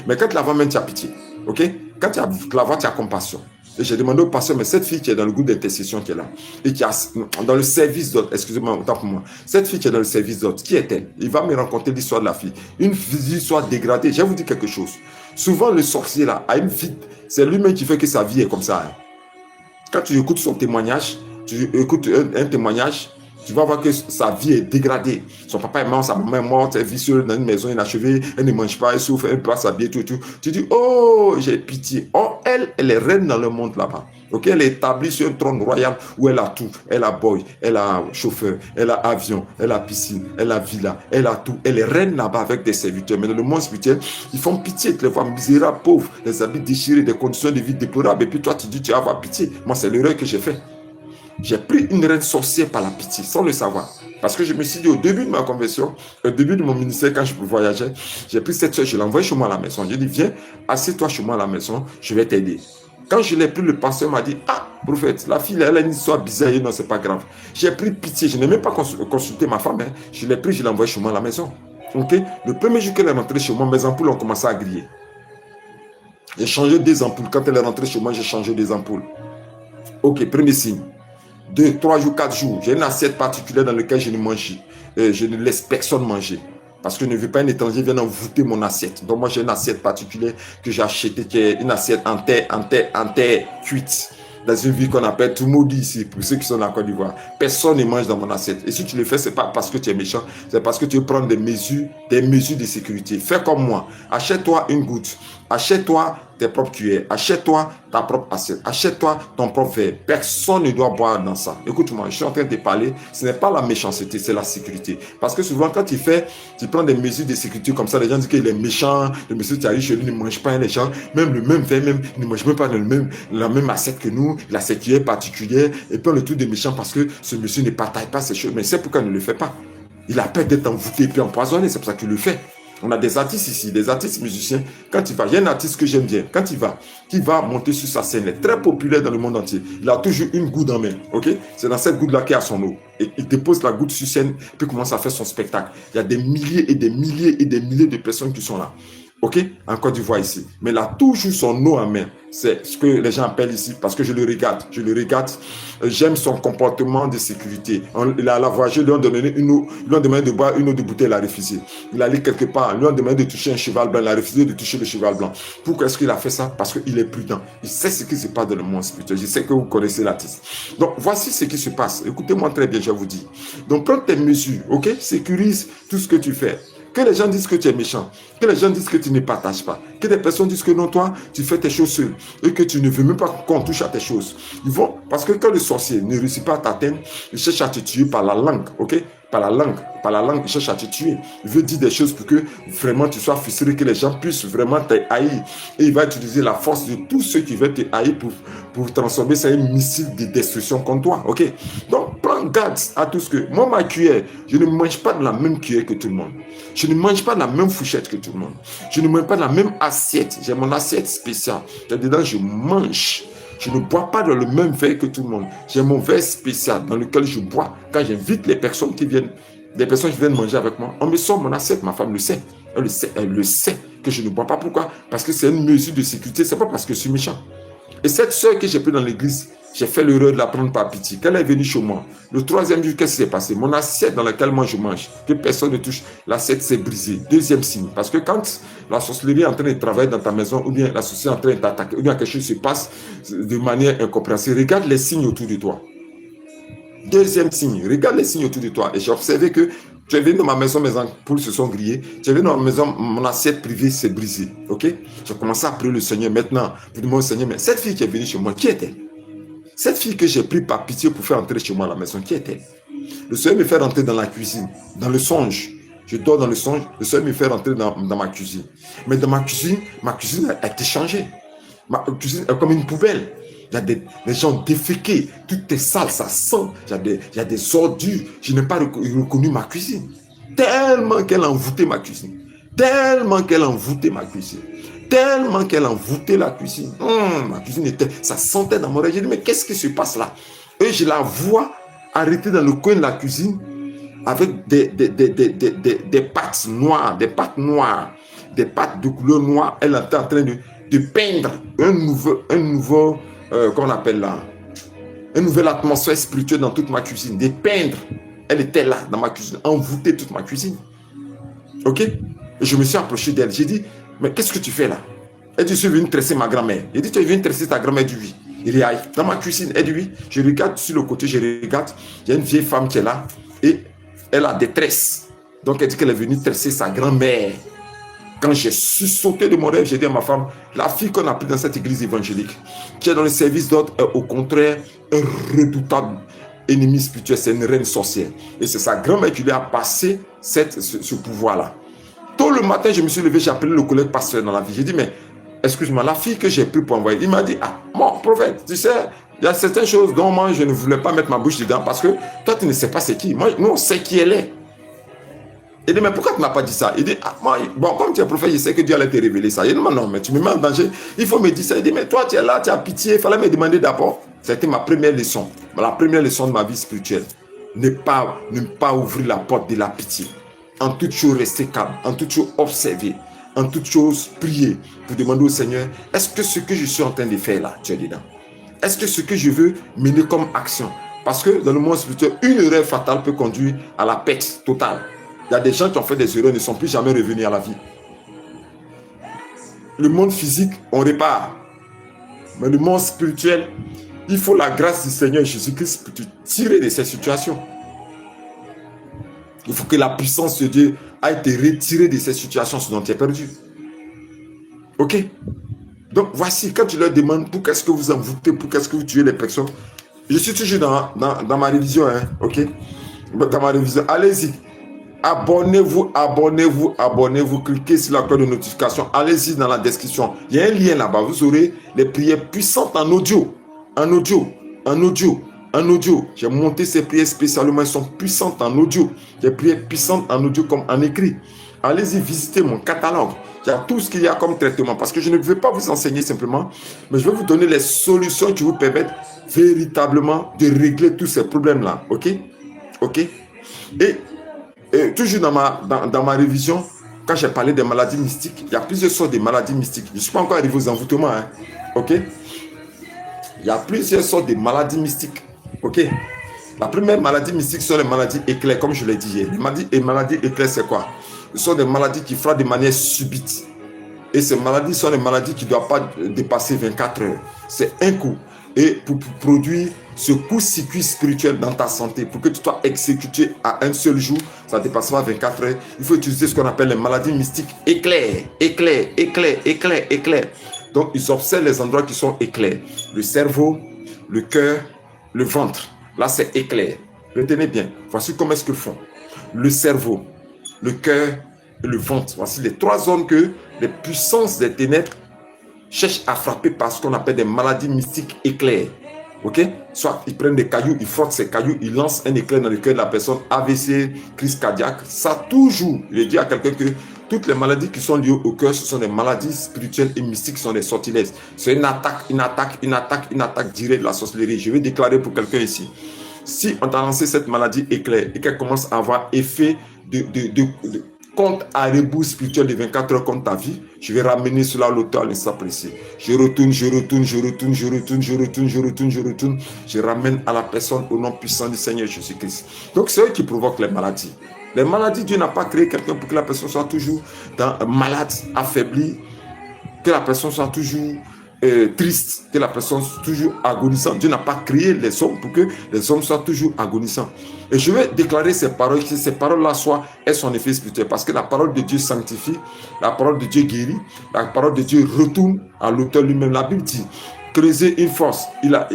Mais quand tu la vois, même tu as pitié. Ok? Quand tu la vois, tu as compassion. Et j'ai demandé au pasteur, mais cette fille qui est dans le groupe d'intercession qui est là, et qui est dans le service d'autres, excusez-moi, autant pour moi, cette fille qui est dans le service d'autres, qui est-elle? Il va me raconter l'histoire de la fille. Une histoire dégradée. Je vais vous dire quelque chose. Souvent, le sorcier là a une vie, c'est lui-même qui fait que sa vie est comme ça. Hein. Quand tu écoutes son témoignage, tu écoutes un témoignage, tu vas voir que sa vie est dégradée. Son papa est mort, sa maman est morte, elle vit seule dans une maison inachevée, elle ne mange pas, elle souffre, elle ne peut pas s'habiller, tout. Tu dis, oh, j'ai pitié. Oh, elle est reine dans le monde là-bas. Okay? Elle est établie sur un trône royal où elle a tout. Elle a boy, elle a chauffeur, elle a avion, elle a piscine, elle a villa, elle a tout. Elle est reine là-bas avec des serviteurs. Mais dans le monde spirituel, ils font pitié de les voir misérables, pauvres, les habits déchirés, des conditions de vie déplorables. Et puis toi, tu dis, tu vas avoir pitié. Moi, c'est l'erreur que j'ai fait. J'ai pris une reine sorcière par la pitié, sans le savoir. Parce que je me suis dit, au début de ma conversion, au début de mon ministère, quand je voyageais, j'ai pris cette soeur, je l'ai envoyée chez moi à la maison. J'ai dit, viens, assieds-toi chez moi à la maison, je vais t'aider. Quand je l'ai pris, le pasteur m'a dit, ah, prophète, la fille, elle a une histoire bizarre. Non, c'est pas grave. J'ai pris pitié, je n'ai même pas consulté ma femme. Hein. Je l'ai pris, je l'ai envoyée chez moi à la maison. Ok? Le premier jour qu'elle est rentrée chez moi, mes ampoules ont commencé à griller. J'ai changé des ampoules. Quand elle est rentrée chez moi, j'ai changé des ampoules. Ok, premier signe. 2, 3 jours, 4 jours, j'ai une assiette particulière dans laquelle je ne mange, je ne laisse personne manger. Parce que je ne veux pas un étranger vienne envoûter mon assiette. Donc moi, j'ai une assiette particulière que j'ai achetée, qui est une assiette en terre cuite. Dans une ville qu'on appelle Toumoudi ici, pour ceux qui sont en Côte d'Ivoire. Personne ne mange dans mon assiette. Et si tu le fais, ce n'est pas parce que tu es méchant, c'est parce que tu veux prendre des mesures de sécurité. Fais comme moi. Achète-toi une goutte. Achète-toi tes propres cuillères. Achète-toi ta propre assiette. Achète-toi ton propre verre. Personne ne doit boire dans ça. Écoute-moi, je suis en train de parler. Ce n'est pas la méchanceté, c'est la sécurité. Parce que souvent, quand tu prends des mesures de sécurité comme ça, les gens disent qu'il est méchant. Le monsieur qui arrive chez lui ne mange pas les gens. Même le même verre, même, il ne mange même pas la même assiette que nous. La cuillère particulière. Et puis on le trouve de méchant parce que ce monsieur ne partage pas ces choses. Mais c'est pourquoi il ne le fait pas. Il a peur d'être envoûté et puis empoisonné. C'est pour ça qu'il le fait. On a des artistes ici, des artistes musiciens. Quand il va, il y a un artiste que j'aime bien. Quand il va, qui va monter sur sa scène, il est très populaire dans le monde entier. Il a toujours une goutte en main. Ok? C'est dans cette goutte-là qu'il a son eau. Et il dépose la goutte sur scène, puis commence à faire son spectacle. Il y a des milliers et des milliers et des milliers de personnes qui sont là. OK, en Côte d'Ivoire ici. Mais il a toujours son eau en main. C'est ce que les gens appellent ici, parce que je le regarde. J'aime son comportement de sécurité. Il a la voiture, lui ont donné une eau, lui ont demandé de boire une eau de bouteille, il a refusé. Il allait quelque part, lui ont demandé de toucher un cheval blanc, il a refusé de toucher le cheval blanc. Pourquoi est-ce qu'il a fait ça? Parce qu'il est prudent. Il sait ce qui se passe dans le monde spirituel. Je sais que vous connaissez l'artiste. Donc, voici ce qui se passe. Écoutez-moi très bien, je vous dis. Donc, prends tes mesures, OK? Sécurise tout ce que tu fais. Que les gens disent que tu es méchant, que les gens disent que tu ne partages pas, que des personnes disent que non, toi, tu fais tes choses seul et que tu ne veux même pas qu'on touche à tes choses. Ils vont, parce que quand le sorcier ne réussit pas à t'atteindre, il cherche à te tuer par la langue, ok? Par la langue, il cherche à te tuer. Il veut dire des choses pour que vraiment tu sois frustré, que les gens puissent vraiment te haïr. Et il va utiliser la force de tous ceux qui veulent te haïr pour transformer ça en un missile de destruction contre toi, ok? Donc, prends garde à tout ce que... Moi, ma cuillère, je ne mange pas de la même cuillère que tout le monde. Je ne mange pas de la même fourchette que tout le monde. Je ne mange pas de la même assiette. J'ai mon assiette spéciale. Dedans, je mange. Je ne bois pas dans le même verre que tout le monde. J'ai mon verre spécial dans lequel je bois. Quand j'invite les personnes qui viennent, manger avec moi, on me sort mon assiette. Ma femme le sait. Elle le sait que je ne bois pas. Pourquoi? Parce que c'est une mesure de sécurité. C'est pas parce que je suis méchant. Et cette soeur que j'ai pris dans l'église, j'ai fait l'erreur de la prendre par pitié. Quand elle est venue chez moi, le troisième jour, qu'est-ce qui s'est passé? Mon assiette dans laquelle moi je mange, que personne ne touche, l'assiette s'est brisée. Deuxième signe. Parce que quand la sorcellerie est en train de travailler dans ta maison, ou bien la sorcellerie est en train de t'attaquer, ou bien quelque chose se passe de manière incompréhensible, regarde les signes autour de toi. Deuxième signe, regarde les signes autour de toi. Et j'ai observé que tu es venu dans ma maison, mes ampoules se sont grillées. Tu es venu dans ma maison, mon assiette privée s'est brisée. Ok? J'ai commencé à prier le Seigneur. Maintenant, je demande au Seigneur, mais cette fille qui est venue chez moi, qui était? Cette fille que j'ai pris par pitié pour faire entrer chez moi à la maison, qui était? Le Seigneur me fait rentrer dans la cuisine, dans le songe. Je dors dans le songe, le Seigneur me fait rentrer dans ma cuisine. Mais dans ma cuisine a été changée. Ma cuisine est comme une poubelle. Il y a des gens déféqués, tout est sale, ça sent. Il y a des ordures. Je n'ai pas reconnu ma cuisine. Tellement qu'elle a envoûté ma cuisine. Tellement qu'elle a envoûté ma cuisine. Tellement qu'elle a envoûté la cuisine. Ma cuisine ça sentait dans mon oreille. J'ai dit, mais qu'est-ce qui se passe là? Et je la vois arrêtée dans le coin de la cuisine avec des pâtes noires, des pâtes de couleur noire. Elle était en train de peindre un nouveau qu'on appelle là, une nouvelle atmosphère spirituelle dans toute ma cuisine, de peindre. Elle était là dans ma cuisine, envoûtée toute ma cuisine. Ok? Et je me suis approché d'elle. J'ai dit, mais qu'est-ce que tu fais là? Elle dit, je suis venu tresser ma grand-mère. J'ai dit, tu es venu tresser ta grand-mère? Du oui. Il dit, aïe, dans ma cuisine. Elle dit, oui. Je regarde sur le côté, je regarde. Il y a une vieille femme qui est là et elle a des tresses. Donc elle dit qu'elle est venue tresser sa grand-mère. Quand j'ai sauté de mon rêve, j'ai dit à ma femme, la fille qu'on a pris dans cette église évangélique, qui est dans le service d'ordre, est au contraire un redoutable ennemi spirituel, c'est une reine sorcière. Et c'est sa grand-mère qui lui a passé ce pouvoir-là. Tôt le matin, je me suis levé, j'ai appelé le collègue pasteur dans la vie. J'ai dit, mais excuse-moi, la fille que j'ai pris pour envoyer, il m'a dit, ah, mon prophète, tu sais, il y a certaines choses dont moi, je ne voulais pas mettre ma bouche dedans parce que toi, tu ne sais pas c'est qui. Moi, nous, on sait qui elle est. Il dit, mais pourquoi tu ne m'as pas dit ça? Il dit, ah, moi, bon, comme tu es prophète, je sais que Dieu allait te révéler ça. Il dit, non, mais tu me mets en danger. Il faut me dire ça. Il dit, mais toi, tu es là, tu as pitié. Il fallait me demander d'abord. C'était ma première leçon. La première leçon de ma vie spirituelle. Ne pas ouvrir la porte de la pitié. En toute chose, rester calme. En toute chose, observer. En toute chose, prier. Pour demander au Seigneur, est-ce que ce que je suis en train de faire là, tu es dedans? Est-ce que ce que je veux mener comme action? Parce que dans le monde spirituel, une erreur fatale peut conduire à la perte totale. Il y a des gens qui ont fait des erreurs et ne sont plus jamais revenus à la vie. Le monde physique, on répare. Mais le monde spirituel, il faut la grâce du Seigneur Jésus-Christ pour te tirer de ces situations. Il faut que la puissance de Dieu a été retirée de ces situations dont tu es perdu. Ok? Donc voici, quand tu leur demandes pour qu'est-ce que vous envoûtez, pour qu'est-ce que vous tuez les personnes, je suis toujours dans ma révision, hein, ok? Dans ma révision, allez-y. Abonnez-vous, cliquez sur la cloche de notification, allez-y dans la description. Il y a un lien là-bas, vous aurez les prières puissantes en audio. J'ai monté ces prières spécialement, elles sont puissantes en audio. Des prières puissantes en audio comme en écrit. Allez-y visiter mon catalogue. Il y a tout ce qu'il y a comme traitement. Parce que je ne vais pas vous enseigner simplement, mais je vais vous donner les solutions qui vous permettent véritablement de régler tous ces problèmes-là. Ok? Ok? Et toujours dans ma révision, quand j'ai parlé des maladies mystiques, il y a plusieurs sortes de maladies mystiques. Je ne suis pas encore arrivé aux envoûtements. Hein. Ok? Il y a plusieurs sortes de maladies mystiques. Ok? La première maladie mystique sont les maladies éclairs, comme je l'ai dit hier. Les maladies éclairs, c'est quoi? Ce sont des maladies qui frappent de manière subite. Et ces maladies sont des maladies qui ne doivent pas dépasser 24 heures. C'est un coup. Et pour produire ce coup-circuit spirituel dans ta santé, pour que tu sois exécuté à un seul jour, ça ne dépasse pas 24 heures, il faut utiliser ce qu'on appelle les maladies mystiques éclairs. Donc, ils observent les endroits qui sont éclairs. Le cerveau, le cœur, le ventre. Là, c'est éclair. Retenez bien. Voici comment est-ce qu'ils font. Le cerveau, le cœur et le ventre. Voici les trois zones que les puissances des ténèbres cherchent à frapper par ce qu'on appelle des maladies mystiques éclairs. Ok? Soit ils prennent des cailloux, ils frottent ces cailloux, ils lancent un éclair dans le cœur de la personne, AVC, crise cardiaque. Ça toujours, je dis à quelqu'un que toutes les maladies qui sont liées au cœur, ce sont des maladies spirituelles et mystiques, ce sont des sortilèges. C'est une attaque directe de la sorcellerie. Je vais déclarer pour quelqu'un ici. Si on t'a lancé cette maladie éclair et qu'elle commence à avoir effet de compte à rebours spirituel de 24 heures contre ta vie, je vais ramener cela à l'auteur à l'instant précis. Je retourne, je ramène à la personne au nom puissant du Seigneur Jésus-Christ. Donc c'est eux qui provoquent les maladies. Les maladies, Dieu n'a pas créé quelqu'un pour que la personne soit toujours malade, affaiblie, que la personne soit toujours triste, que la personne soit toujours agonisante. Dieu n'a pas créé les hommes pour que les hommes soient toujours agonisants. Et je vais déclarer ces paroles, que ces paroles-là aient son effet spirituel, parce que la parole de Dieu sanctifie, la parole de Dieu guérit, la parole de Dieu retourne à l'auteur lui-même. La Bible dit, creuser une force, la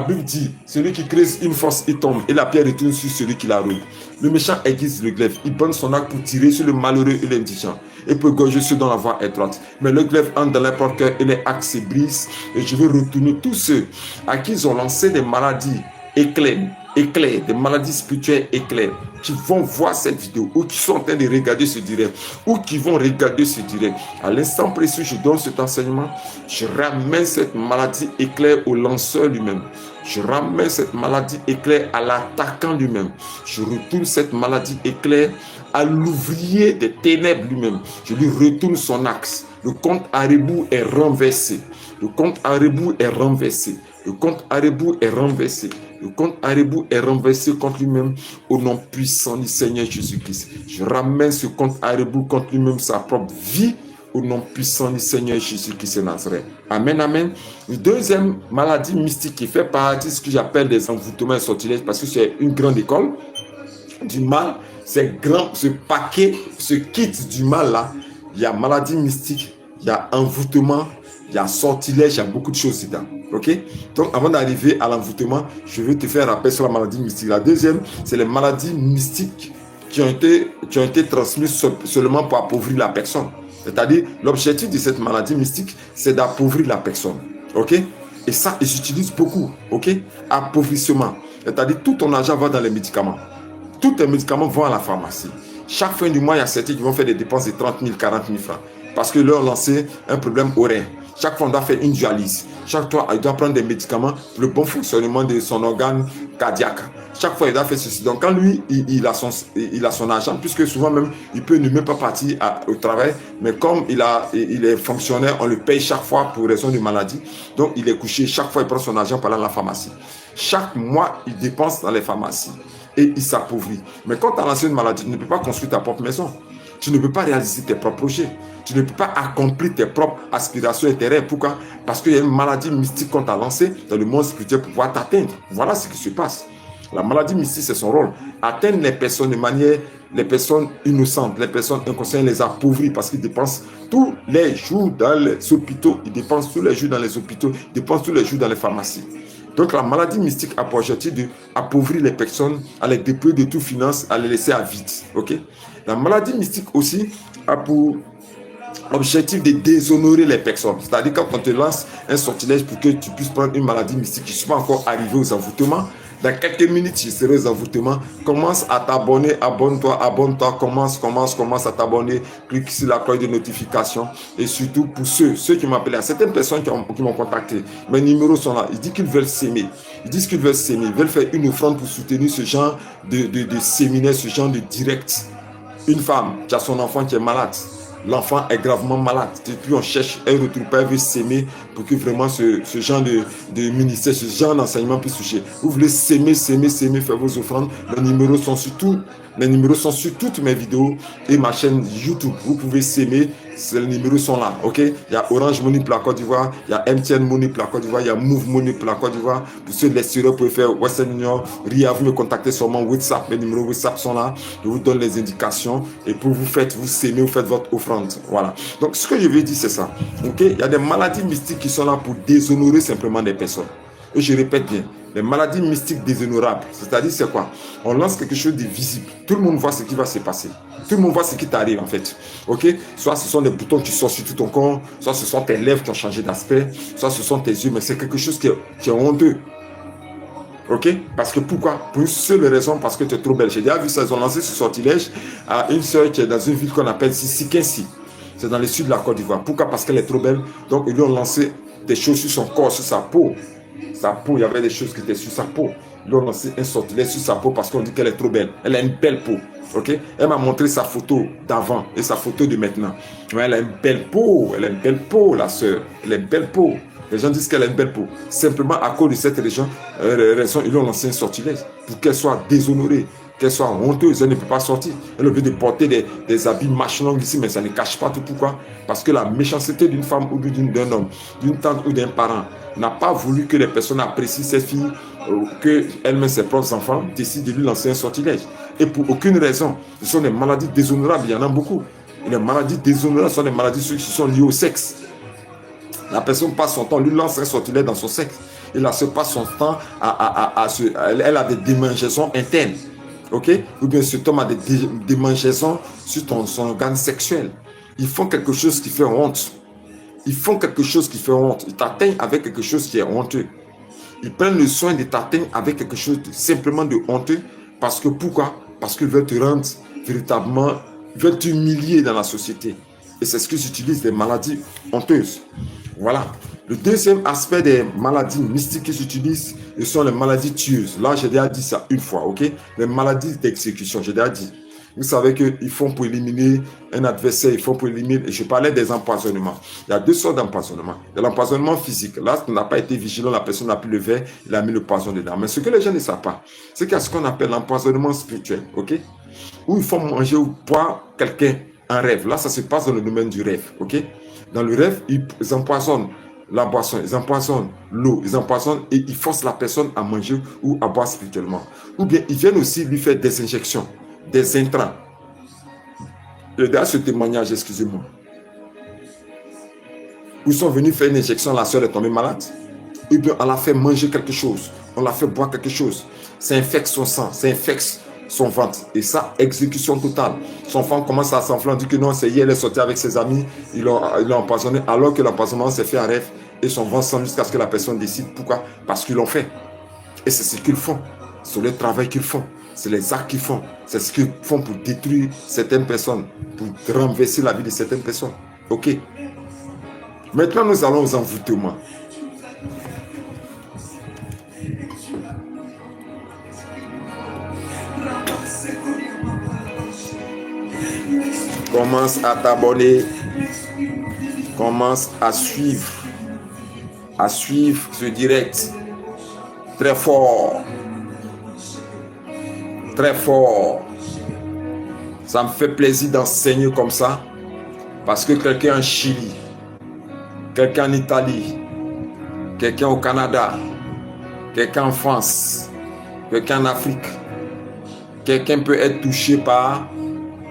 Bible dit, celui qui creuse une force, il tombe, et la pierre retourne sur celui qui la roule. Le méchant aiguise le glaive, il donne son arc pour tirer sur le malheureux et l'indigent, et pour gorger ceux dont la voie est droite. Mais le glaive entre dans leur propre cœur et les arcs se brisent, et je vais retourner tous ceux à qui ils ont lancé des maladies éclairs, des maladies spirituelles éclairs, qui vont voir cette vidéo, ou qui sont en train de regarder ce direct, ou qui vont regarder ce direct. À l'instant précis, je donne cet enseignement, je ramène cette maladie éclair au lanceur lui-même. Je ramène cette maladie éclair à l'attaquant lui-même. Je retourne cette maladie éclair à l'ouvrier des ténèbres lui-même. Je lui retourne son axe. Le compte à rebours est renversé. Le compte à rebours est renversé. Le compte à rebours est renversé. Le compte à rebours est renversé contre lui-même au nom puissant du Seigneur Jésus-Christ. Je ramène ce compte à rebours contre lui-même, sa propre vie, au nom puissant du Seigneur Jésus-Christ de Nazareth. Amen, amen. Une deuxième maladie mystique qui fait partie de ce que j'appelle des envoûtements et sortilèges, parce que c'est une grande école du mal, c'est grand, ce paquet, ce kit du mal là, il y a maladie mystique, il y a envoûtement, il y a sortilège, il y a beaucoup de choses dedans. Ok? Donc, avant d'arriver à l'envoûtement, je vais te faire un rappel sur la maladie mystique. La deuxième, c'est les maladies mystiques qui ont été transmises seulement pour appauvrir la personne. C'est-à-dire, l'objectif de cette maladie mystique, c'est d'appauvrir la personne. Ok? Et ça, ils utilisent beaucoup. Ok? Appauvrissement. C'est-à-dire, tout ton argent va dans les médicaments. Tous tes médicaments vont à la pharmacie. Chaque fin du mois, il y a certains qui vont faire des dépenses de 30 000, 40 000 francs. Parce que leur lancé un problème au rein. Chaque fois, on doit faire une dialyse. Chaque fois, il doit prendre des médicaments pour le bon fonctionnement de son organe cardiaque. Chaque fois, il doit faire ceci. Donc, quand lui, il a son argent, puisque souvent même, il peut ne même pas partir au travail, mais comme il est fonctionnaire, on le paye chaque fois pour raison de maladie. Donc, il est couché. Chaque fois, il prend son argent pour aller à la pharmacie. Chaque mois, il dépense dans les pharmacies et il s'appauvrit. Mais quand tu as lancé une maladie, tu ne peux pas construire ta propre maison. Tu ne peux pas réaliser tes propres projets. Tu ne peux pas accomplir tes propres aspirations et tes rêves. Pourquoi? Parce qu'il y a une maladie mystique qu'on t'a lancée dans le monde spirituel pour pouvoir t'atteindre. Voilà ce qui se passe. La maladie mystique, c'est son rôle. Atteindre les personnes de manière, les personnes innocentes, les personnes inconscientes, les appauvrir parce qu'ils dépensent tous les jours dans les hôpitaux. Ils dépensent tous les jours dans les hôpitaux. Ils dépensent tous les jours dans les pharmacies. Donc la maladie mystique a pour objectif d'appauvrir les personnes, à les dépouiller de toute finance, à les laisser à vide. Ok? La maladie mystique aussi a pour objectif de déshonorer les personnes. C'est-à-dire quand on te lance un sortilège pour que tu puisses prendre une maladie mystique, je ne suis pas encore arrivé aux envoûtements. Dans quelques minutes, je serai aux envoûtements. Commence à t'abonner, abonne-toi, commence à t'abonner. Clique sur la cloche de notification. Et surtout pour ceux qui m'appellent, certaines personnes qui m'ont contacté, mes numéros sont là. Ils disent qu'ils veulent s'aimer. Ils veulent faire une offrande pour soutenir ce genre de séminaire, ce genre de direct. Une femme qui a son enfant qui est malade. L'enfant est gravement malade. Et puis on cherche un retour, elle veut s'aimer pour que vraiment ce genre de ministère, ce genre d'enseignement puisse toucher. Vous voulez s'aimer, faire vos offrandes. Les numéros sont sur toutes mes vidéos et ma chaîne YouTube. Vous pouvez s'aimer. Les numéros sont là, ok? Il y a Orange Money pour la Côte d'Ivoire, il y a MTN Money pour la Côte d'Ivoire, il y a Move Money pour la Côte d'Ivoire. Pour ceux de l'extérieur, vous pouvez faire Western Union, RIA, vous me contactez sur mon WhatsApp. Les numéros WhatsApp sont là. Je vous donne les indications et pour vous s'aimer, vous faites votre offrande. Voilà. Donc, ce que je veux dire, c'est ça. Ok? Il y a des maladies mystiques qui sont là pour déshonorer simplement des personnes. Et je répète bien, les maladies mystiques déshonorables, c'est-à-dire c'est quoi? On lance quelque chose de visible. Tout le monde voit ce qui va se passer. Tout le monde voit ce qui t'arrive en fait. Ok? Soit ce sont des boutons qui sortent sur tout ton corps, soit ce sont tes lèvres qui ont changé d'aspect, soit ce sont tes yeux, mais c'est quelque chose qui est honteux. Ok? Parce que pourquoi? Pour une seule raison, parce que tu es trop belle. J'ai déjà vu ça, ils ont lancé ce sortilège à une sœur qui est dans une ville qu'on appelle Sikensi. C'est dans le sud de la Côte d'Ivoire. Pourquoi? Parce qu'elle est trop belle. Donc ils lui ont lancé des choses sur son corps, sur sa peau. Sa peau, il y avait des choses qui étaient sur sa peau. Ils lui ont lancé un sortilège sur sa peau parce qu'on dit qu'elle est trop belle. Elle a une belle peau. Ok? Elle m'a montré sa photo d'avant et sa photo de maintenant. Mais elle a une belle peau. Elle a une belle peau, la sœur. Elle a une belle peau. Les gens disent qu'elle a une belle peau. Simplement à cause de cette raison, ils lui ont lancé un sortilège pour qu'elle soit déshonorée, qu'elle soit honteuse. Elle ne peut pas sortir. Elle a envie de porter des habits machinons ici, mais ça ne cache pas tout. Pourquoi? Parce que la méchanceté d'une femme ou d'un homme, d'une tante ou d'un parent, n'a pas voulu que les personnes apprécient cette fille, qu'elle-même, ses propres enfants, décident de lui lancer un sortilège. Et pour aucune raison. Ce sont des maladies déshonorables, il y en a beaucoup. Et les maladies déshonorables sont des maladies qui sont liées au sexe. La personne passe son temps, lui lance un sortilège dans son sexe. Et là, se passe son temps elle a des démangeaisons internes. Ok? Ou bien cet homme a des démangeaisons sur son organe sexuel. Ils font quelque chose qui fait honte. Ils font quelque chose qui fait honte. Ils t'atteignent avec quelque chose qui est honteux. Ils prennent le soin de t'atteindre avec quelque chose simplement de honteux. Parce que pourquoi? Parce qu'ils veulent te rendre véritablement, ils veulent t'humilier dans la société. Et c'est ce qu'ils utilisent, des maladies honteuses. Voilà. Le deuxième aspect des maladies mystiques qu'ils utilisent, ce sont les maladies tueuses. Là, j'ai déjà dit ça une fois, ok? Les maladies d'exécution, j'ai déjà dit. Vous savez qu'ils font pour éliminer un adversaire, ils font pour éliminer, je parlais des empoisonnements. Il y a deux sortes d'empoisonnements. Il y a l'empoisonnement physique. Là, on n'a pas été vigilant, la personne n'a plus le verre, il a mis le poison dedans. Mais ce que les gens ne savent pas, c'est qu'il y a ce qu'on appelle l'empoisonnement spirituel, ok? Où ils font manger ou boire quelqu'un en rêve. Là, ça se passe dans le domaine du rêve, ok? Dans le rêve, ils empoisonnent la boisson, ils empoisonnent l'eau, ils empoisonnent et ils forcent la personne à manger ou à boire spirituellement. Ou bien, ils viennent aussi lui faire des injections, des intrants. Regardez ce témoignage, excusez-moi. Ils sont venus faire une injection, la soeur est tombée malade. Et bien, on l'a fait manger quelque chose, on l'a fait boire quelque chose. Ça infecte son sang, ça infecte son ventre. Et ça, exécution totale. Son ventre commence à s'enfler, on dit que non, c'est hier, elle est sortie avec ses amis, ils l'ont empoisonné, alors que l'empoisonnement s'est fait en rêve. Et son ventre sent jusqu'à ce que la personne décide. Pourquoi? Parce qu'ils l'ont fait. Et c'est ce qu'ils font. C'est le travail qu'ils font. C'est les actes qu'ils font. C'est ce qu'ils font pour détruire certaines personnes, pour renverser la vie de certaines personnes. Ok. Maintenant, nous allons aux envoûtements. Commence à t'abonner. Commence à suivre ce direct. Très fort. Très fort. Ça me fait plaisir d'enseigner comme ça. Parce que quelqu'un en Chili, quelqu'un en Italie, quelqu'un au Canada, quelqu'un en France, quelqu'un en Afrique, quelqu'un peut être touché par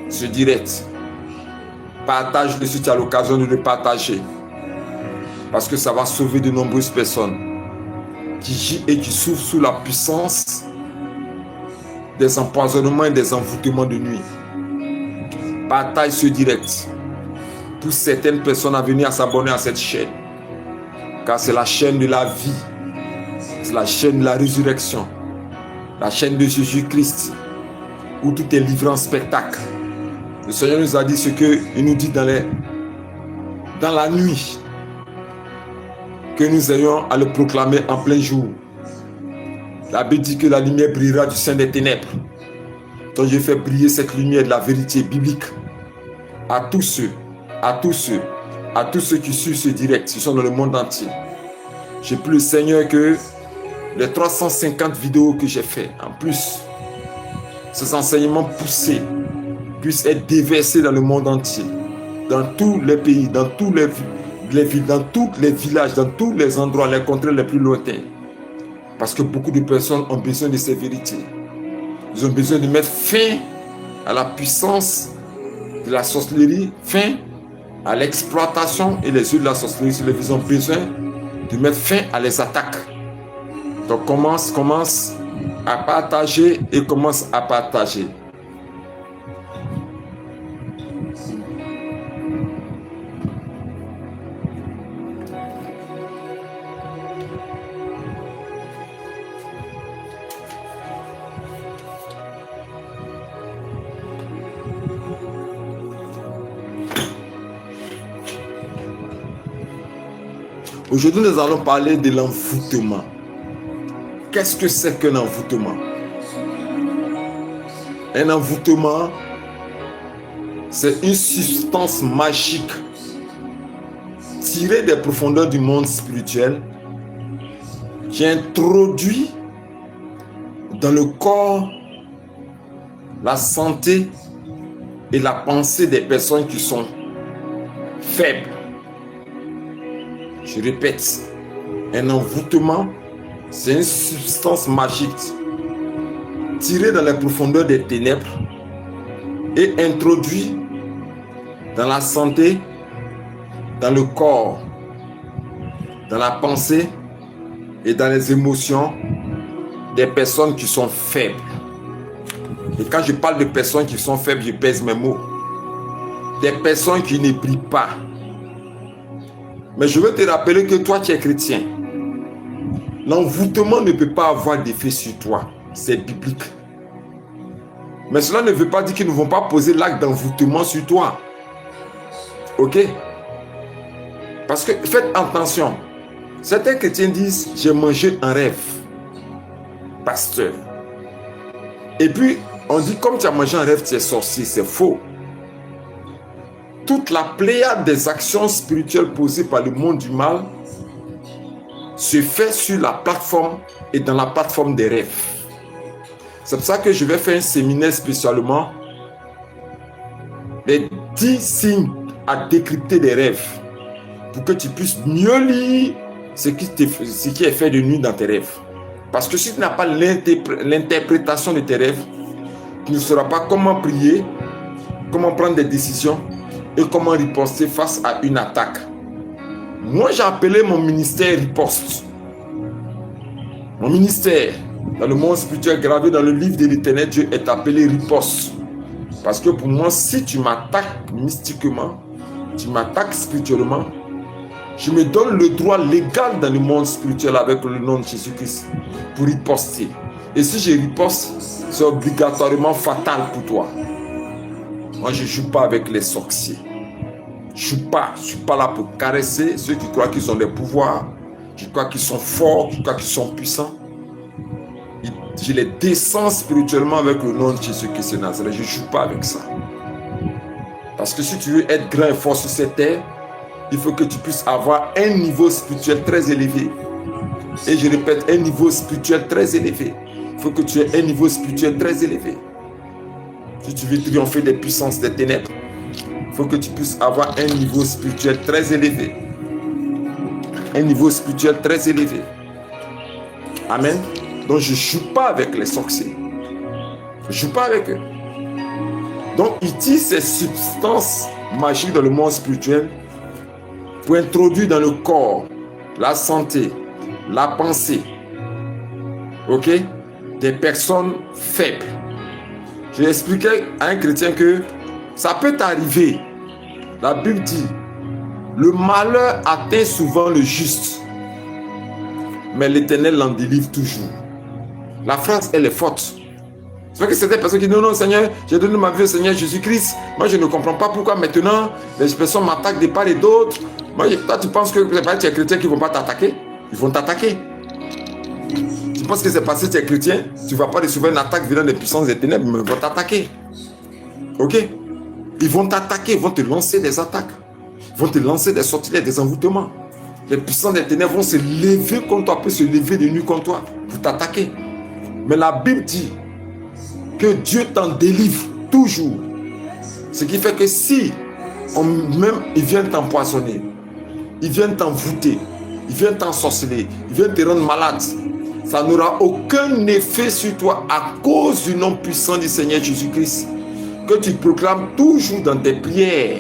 ce direct. Partage-le si tu as l'occasion de le partager. Parce que ça va sauver de nombreuses personnes qui gît et qui souffrent sous la puissance des empoisonnements et des envoûtements de nuit. Partage ce direct. Pousse certaines personnes à venir à s'abonner à cette chaîne. Car c'est la chaîne de la vie. C'est la chaîne de la résurrection. La chaîne de Jésus-Christ. Où tout est livré en spectacle. Le Seigneur nous a dit ce qu'il nous dit dans la nuit. Que nous ayons à le proclamer en plein jour. La Bible dit que la lumière brillera du sein des ténèbres. Donc je fais briller cette lumière de la vérité biblique à tous ceux qui suivent ce direct, qui sont dans le monde entier. Je prie le Seigneur que les 350 vidéos que j'ai fait, en plus, ces enseignements poussés, puissent être déversés dans le monde entier, dans tous les pays, dans tous les villes, dans tous les villages, dans tous les endroits, les contrées les plus lointains. Parce que beaucoup de personnes ont besoin de ces vérités. Ils ont besoin de mettre fin à la puissance de la sorcellerie, fin à l'exploitation et les yeux de la sorcellerie sur les vies. Ils ont besoin de mettre fin à les attaques. Donc commence à partager et commence à partager. Aujourd'hui, nous allons parler de l'envoûtement. Qu'est-ce que c'est qu'un envoûtement? Un envoûtement, c'est une substance magique tirée des profondeurs du monde spirituel qui introduit dans le corps la santé et la pensée des personnes qui sont faibles. Je répète, un envoûtement, c'est une substance magique tirée dans les profondeurs des ténèbres et introduite dans la santé, dans le corps, dans la pensée et dans les émotions des personnes qui sont faibles. Et quand je parle de personnes qui sont faibles, je pèse mes mots. Des personnes qui ne brillent pas. Mais je veux te rappeler que toi, tu es chrétien. L'envoûtement ne peut pas avoir d'effet sur toi. C'est biblique. Mais cela ne veut pas dire qu'ils ne vont pas poser l'acte d'envoûtement sur toi. Ok? Parce que faites attention. Certains chrétiens disent, j'ai mangé un rêve. Pasteur. Et puis, on dit, comme tu as mangé un rêve, tu es sorcier. C'est faux. Toute la pléiade des actions spirituelles posées par le monde du mal se fait sur la plateforme et dans la plateforme des rêves. C'est pour ça que je vais faire un séminaire spécialement les 10 signes à décrypter des rêves pour que tu puisses mieux lire ce qui est fait de nuit dans tes rêves. Parce que si tu n'as pas l'interprétation de tes rêves, tu ne sauras pas comment prier, comment prendre des décisions et comment riposter face à une attaque. Moi, j'ai appelé mon ministère riposte. Mon ministère, dans le monde spirituel gravé dans le livre de l'Éternel, Dieu est appelé riposte. Parce que pour moi, si tu m'attaques mystiquement, tu m'attaques spirituellement, je me donne le droit légal dans le monde spirituel avec le nom de Jésus-Christ pour riposter. Et si je riposte, c'est obligatoirement fatal pour toi. Moi, je ne joue pas avec les sorciers. Je ne suis pas là pour caresser ceux qui croient qu'ils ont des pouvoirs, qui croient qu'ils sont forts, qui croient qu'ils sont puissants. Je les descends spirituellement avec le nom de Jésus-Christ de Nazareth. Je ne joue pas avec ça. Parce que si tu veux être grand et fort sur cette terre, il faut que tu puisses avoir un niveau spirituel très élevé. Et je répète, un niveau spirituel très élevé. Il faut que tu aies un niveau spirituel très élevé. Si tu veux triompher des puissances des ténèbres, il faut que tu puisses avoir un niveau spirituel très élevé. Un niveau spirituel très élevé. Amen. Donc je ne joue pas avec les sorciers. Je ne joue pas avec eux. Donc il utilise ces substances magiques dans le monde spirituel pour introduire dans le corps la santé, la pensée, ok, des personnes faibles. Je expliquais à un chrétien que ça peut t'arriver. La Bible dit, le malheur atteint souvent le juste, mais l'Éternel l'en délivre toujours. La phrase, elle est forte. C'est vrai que certaines personnes qui disent, non, Seigneur, j'ai donné ma vie au Seigneur Jésus-Christ. Moi, je ne comprends pas pourquoi maintenant les personnes m'attaquent de part et d'autre. Moi, toi, tu penses que les chrétiens qui ne vont pas t'attaquer? Ils vont t'attaquer. Tu penses que c'est parce que tu es chrétien, tu ne vas pas recevoir une attaque venant des puissances des ténèbres, mais ils vont t'attaquer. Ok? Ils vont t'attaquer, ils vont te lancer des attaques. Ils vont te lancer des sortilèges, des envoûtements. Les puissances des ténèbres vont se lever contre toi, peuvent se lever de nuit contre toi pour t'attaquer. Mais la Bible dit que Dieu t'en délivre toujours. Ce qui fait que si même ils viennent t'empoisonner, ils viennent t'envoûter, ils viennent t'ensorceler, ils viennent te rendre malade, ça n'aura aucun effet sur toi à cause du nom puissant du Seigneur Jésus-Christ que tu proclames toujours dans tes prières.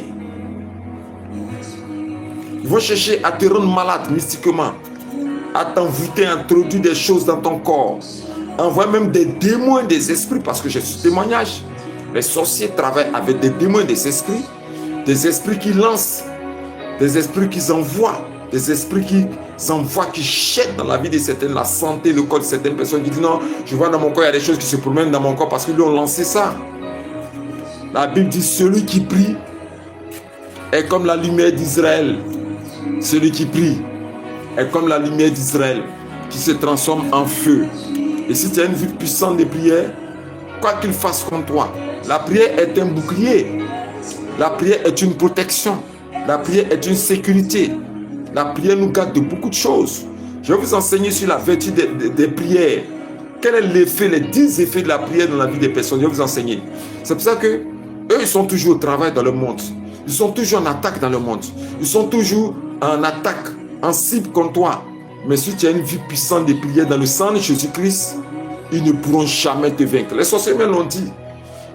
Ils vont chercher à te rendre malade mystiquement, à t'envoûter, à introduire des choses dans ton corps. Envoie même des démons des esprits, parce que j'ai ce témoignage. Les sorciers travaillent avec des démons des esprits qui lancent, des esprits qui envoient, des esprits qui envoient, qui jettent dans la vie de certaines, la santé, le corps de certaines personnes qui disent non, je vois dans mon corps, il y a des choses qui se promènent dans mon corps parce qu'ils lui ont lancé ça. La Bible dit celui qui prie est comme la lumière d'Israël. Celui qui prie est comme la lumière d'Israël qui se transforme en feu. Et si tu as une vie puissante de prière, quoi qu'il fasse contre toi, la prière est un bouclier. La prière est une protection. La prière est une sécurité. La prière nous garde de beaucoup de choses. Je vais vous enseigner sur la vertu des prières. Quel est l'effet, les 10 effets de la prière dans la vie des personnes. Je vais vous enseigner. C'est pour ça que eux, ils sont toujours au travail dans le monde. Ils sont toujours en attaque dans le monde. Ils sont toujours en attaque, en cible contre toi. Mais si tu as une vie puissante de prière dans le sang de Jésus-Christ, ils ne pourront jamais te vaincre. Les sorciers l'ont dit.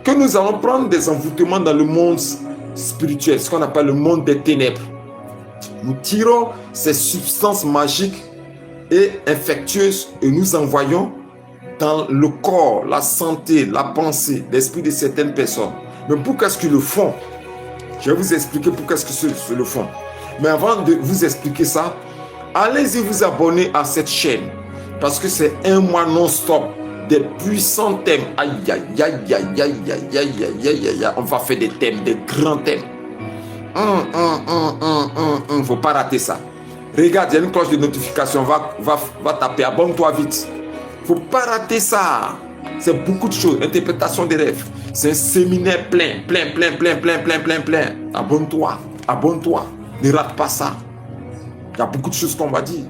Que nous allons prendre des envoûtements dans le monde spirituel, ce qu'on appelle le monde des ténèbres. Nous tirons ces substances magiques et infectieuses et nous envoyons dans le corps, la santé, la pensée, l'esprit de certaines personnes. Mais pourquoi est-ce qu'ils le font? Je vais vous expliquer pourquoi est-ce qu'ils le font. Mais avant de vous expliquer ça, allez-y vous abonner à cette chaîne. Parce que c'est un mois non-stop des puissants thèmes. Aïe, aïe, aïe, aïe, aïe, aïe, aïe, aïe, aïe, aïe, aïe. On va faire des thèmes, des grands thèmes. Faut pas rater ça. Regarde, il y a une cloche de notification. Va taper, abonne-toi vite. Faut pas rater ça. C'est beaucoup de choses. Interprétation des rêves. C'est un séminaire plein. Abonne-toi. Ne rate pas ça. Il y a beaucoup de choses qu'on va dire.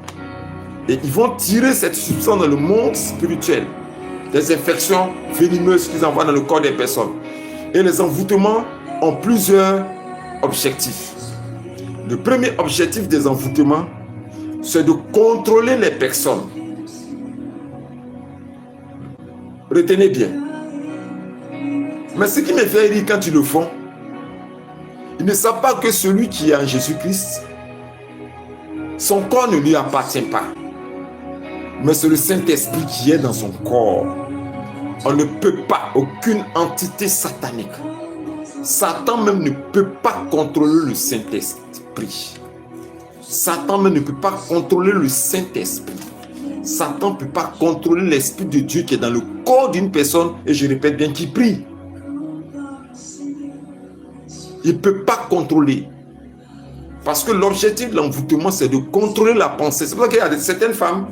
Et ils vont tirer cette substance dans le monde spirituel. Des infections venimeuses qu'ils envoient dans le corps des personnes. Et les envoûtements ont plusieurs objectifs. Le premier objectif des envoûtements, c'est de contrôler les personnes. Retenez bien. Mais ce qui me fait rire quand ils le font, ils ne savent pas que celui qui est en Jésus-Christ, son corps ne lui appartient pas. Mais c'est le Saint-Esprit qui est dans son corps. On ne peut pas, aucune entité satanique. Satan même ne peut pas contrôler le Saint-Esprit. Satan même ne peut pas contrôler le Saint-Esprit. Satan ne peut pas contrôler l'Esprit de Dieu qui est dans le corps d'une personne, et je répète bien, qui prie. Il ne peut pas contrôler. Parce que l'objectif de l'envoûtement, c'est de contrôler la pensée. C'est pour ça qu'il y a certaines femmes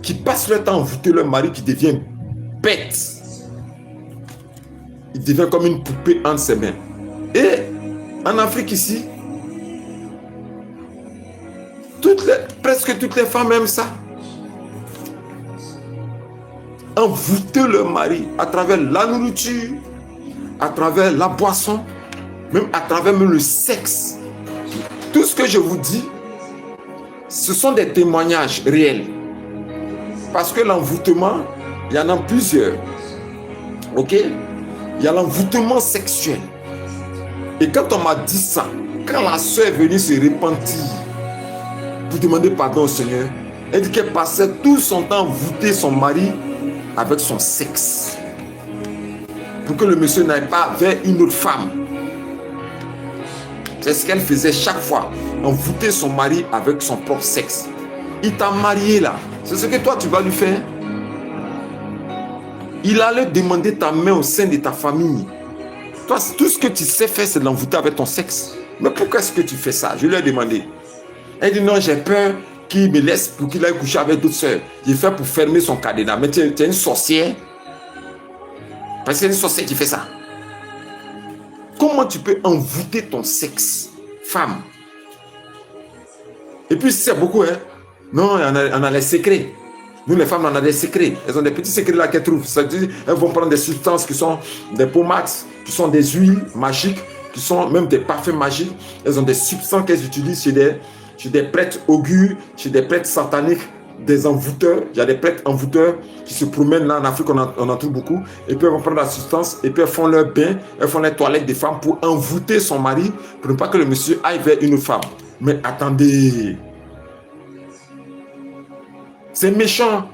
qui passent leur temps à envoûter leur mari, qui devient bête. Il devient comme une poupée entre ses mains. Et en Afrique ici, presque toutes les femmes aiment ça. Envoûter leur mari à travers la nourriture, à travers la boisson, même à travers le sexe. Tout ce que je vous dis, ce sont des témoignages réels. Parce que l'envoûtement, il y en a plusieurs. Ok? Il y a l'envoûtement sexuel. Et quand on m'a dit ça, quand la soeur est venue se repentir pour demander pardon au Seigneur, elle dit qu'elle passait tout son temps à envoûter son mari avec son sexe. Pour que le monsieur n'aille pas vers une autre femme. C'est ce qu'elle faisait chaque fois. Envoûter son mari avec son propre sexe. Il t'a marié là. C'est ce que toi tu vas lui faire. Il allait demander ta main au sein de ta famille. Toi, tout ce que tu sais faire, c'est de l'envoûter avec ton sexe. Mais pourquoi est-ce que tu fais ça? Je lui ai demandé. Elle dit non, j'ai peur qu'il me laisse pour qu'il aille coucher avec d'autres sœurs. J'ai fait pour fermer son cadenas. Mais tu es une sorcière. Parce que c'est une sorcière qui fait ça. Comment tu peux envoûter ton sexe, femme? Et puis c'est beaucoup, hein? Non, on a les secrets. Nous, les femmes, on a des secrets. Elles ont des petits secrets là qu'elles trouvent. C'est-à-dire, elles vont prendre des substances qui sont des pommades, qui sont des huiles magiques, qui sont même des parfums magiques. Elles ont des substances qu'elles utilisent chez des prêtres augures, chez des prêtres sataniques, des envoûteurs. Il y a des prêtres envoûteurs qui se promènent là en Afrique, on en trouve beaucoup. Et puis elles vont prendre la substance et puis elles font leur bain, elles font les toilettes des femmes pour envoûter son mari, pour ne pas que le monsieur aille vers une femme. Mais attendez, c'est méchant.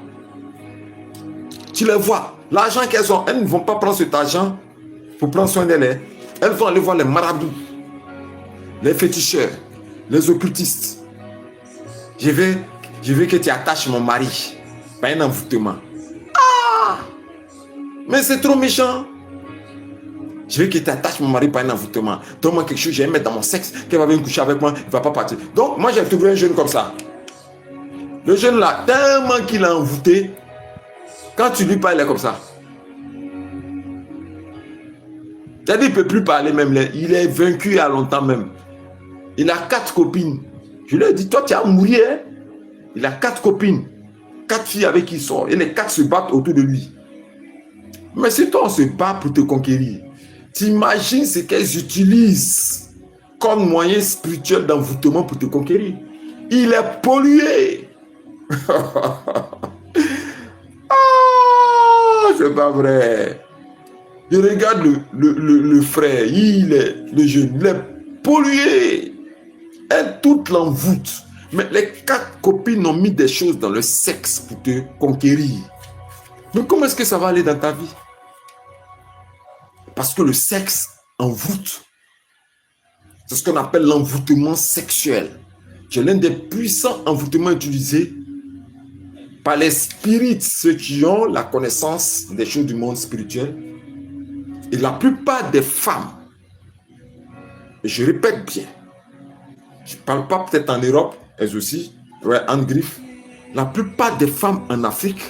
Tu les vois. L'argent qu'elles ont, elles ne vont pas prendre cet argent pour prendre soin d'elles. Elles vont aller voir les marabouts, les féticheurs, les occultistes. Je veux que tu attaches mon mari par un envoûtement. Ah! Mais c'est trop méchant. Je veux que tu attaches mon mari par un envoûtement. Donne-moi quelque chose, je vais mettre dans mon sexe, qu'elle va venir coucher avec moi, il ne va pas partir. Donc, moi, j'ai trouvé un jeune comme ça. Le jeune là, tellement qu'il a envoûté, quand tu lui parles, il est comme ça. C'est-à-dire qu'il ne peut plus parler même. Il est vaincu il y a longtemps même. Il a 4 copines. Je lui ai dit, toi, tu as mouru, hein? Il a 4 copines. 4 filles avec qui il sort. Et les 4 se battent autour de lui. Mais si toi, on se bat pour te conquérir, t'imagines ce qu'elles utilisent comme moyen spirituel d'envoûtement pour te conquérir. Il est pollué. Ah, c'est pas vrai. Je regarde le frère, le jeune, il est pollué. Elle toute l'envoûte. Mais les 4 copines ont mis des choses dans le sexe pour te conquérir. Mais comment est-ce que ça va aller dans ta vie? Parce que le sexe envoûte. C'est ce qu'on appelle l'envoûtement sexuel. C'est l'un des puissants envoûtements utilisés par les spirites, ceux qui ont la connaissance des choses du monde spirituel. Et la plupart des femmes, et je répète bien, je ne parle pas peut-être en Europe, elles aussi, ouais, en griffe, la plupart des femmes en Afrique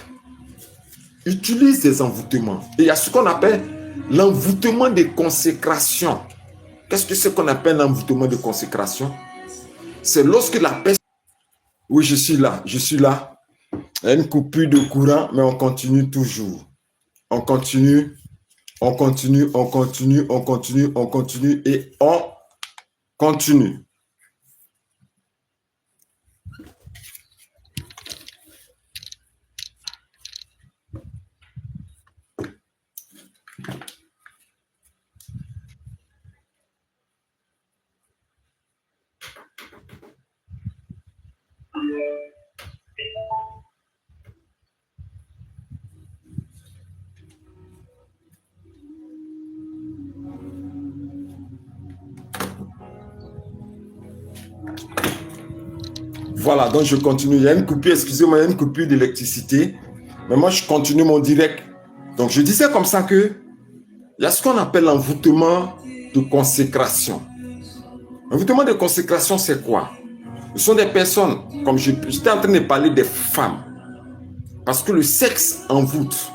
utilisent des envoûtements. Et il y a ce qu'on appelle l'envoûtement de consécration. Qu'est-ce que c'est qu'on appelle l'envoûtement de consécration? C'est lorsque la personne... Oui, je suis là. Il y a une coupure de courant, mais on continue toujours. On continue et on continue. Voilà, donc je continue. Il y a une coupure, excusez-moi, il y a une coupure d'électricité. Mais moi, je continue mon direct. Donc, je disais comme ça que il y a ce qu'on appelle l'envoûtement de consécration. L'envoûtement de consécration, c'est quoi? Ce sont des personnes, comme j'étais en train de parler des femmes. Parce que le sexe envoûte.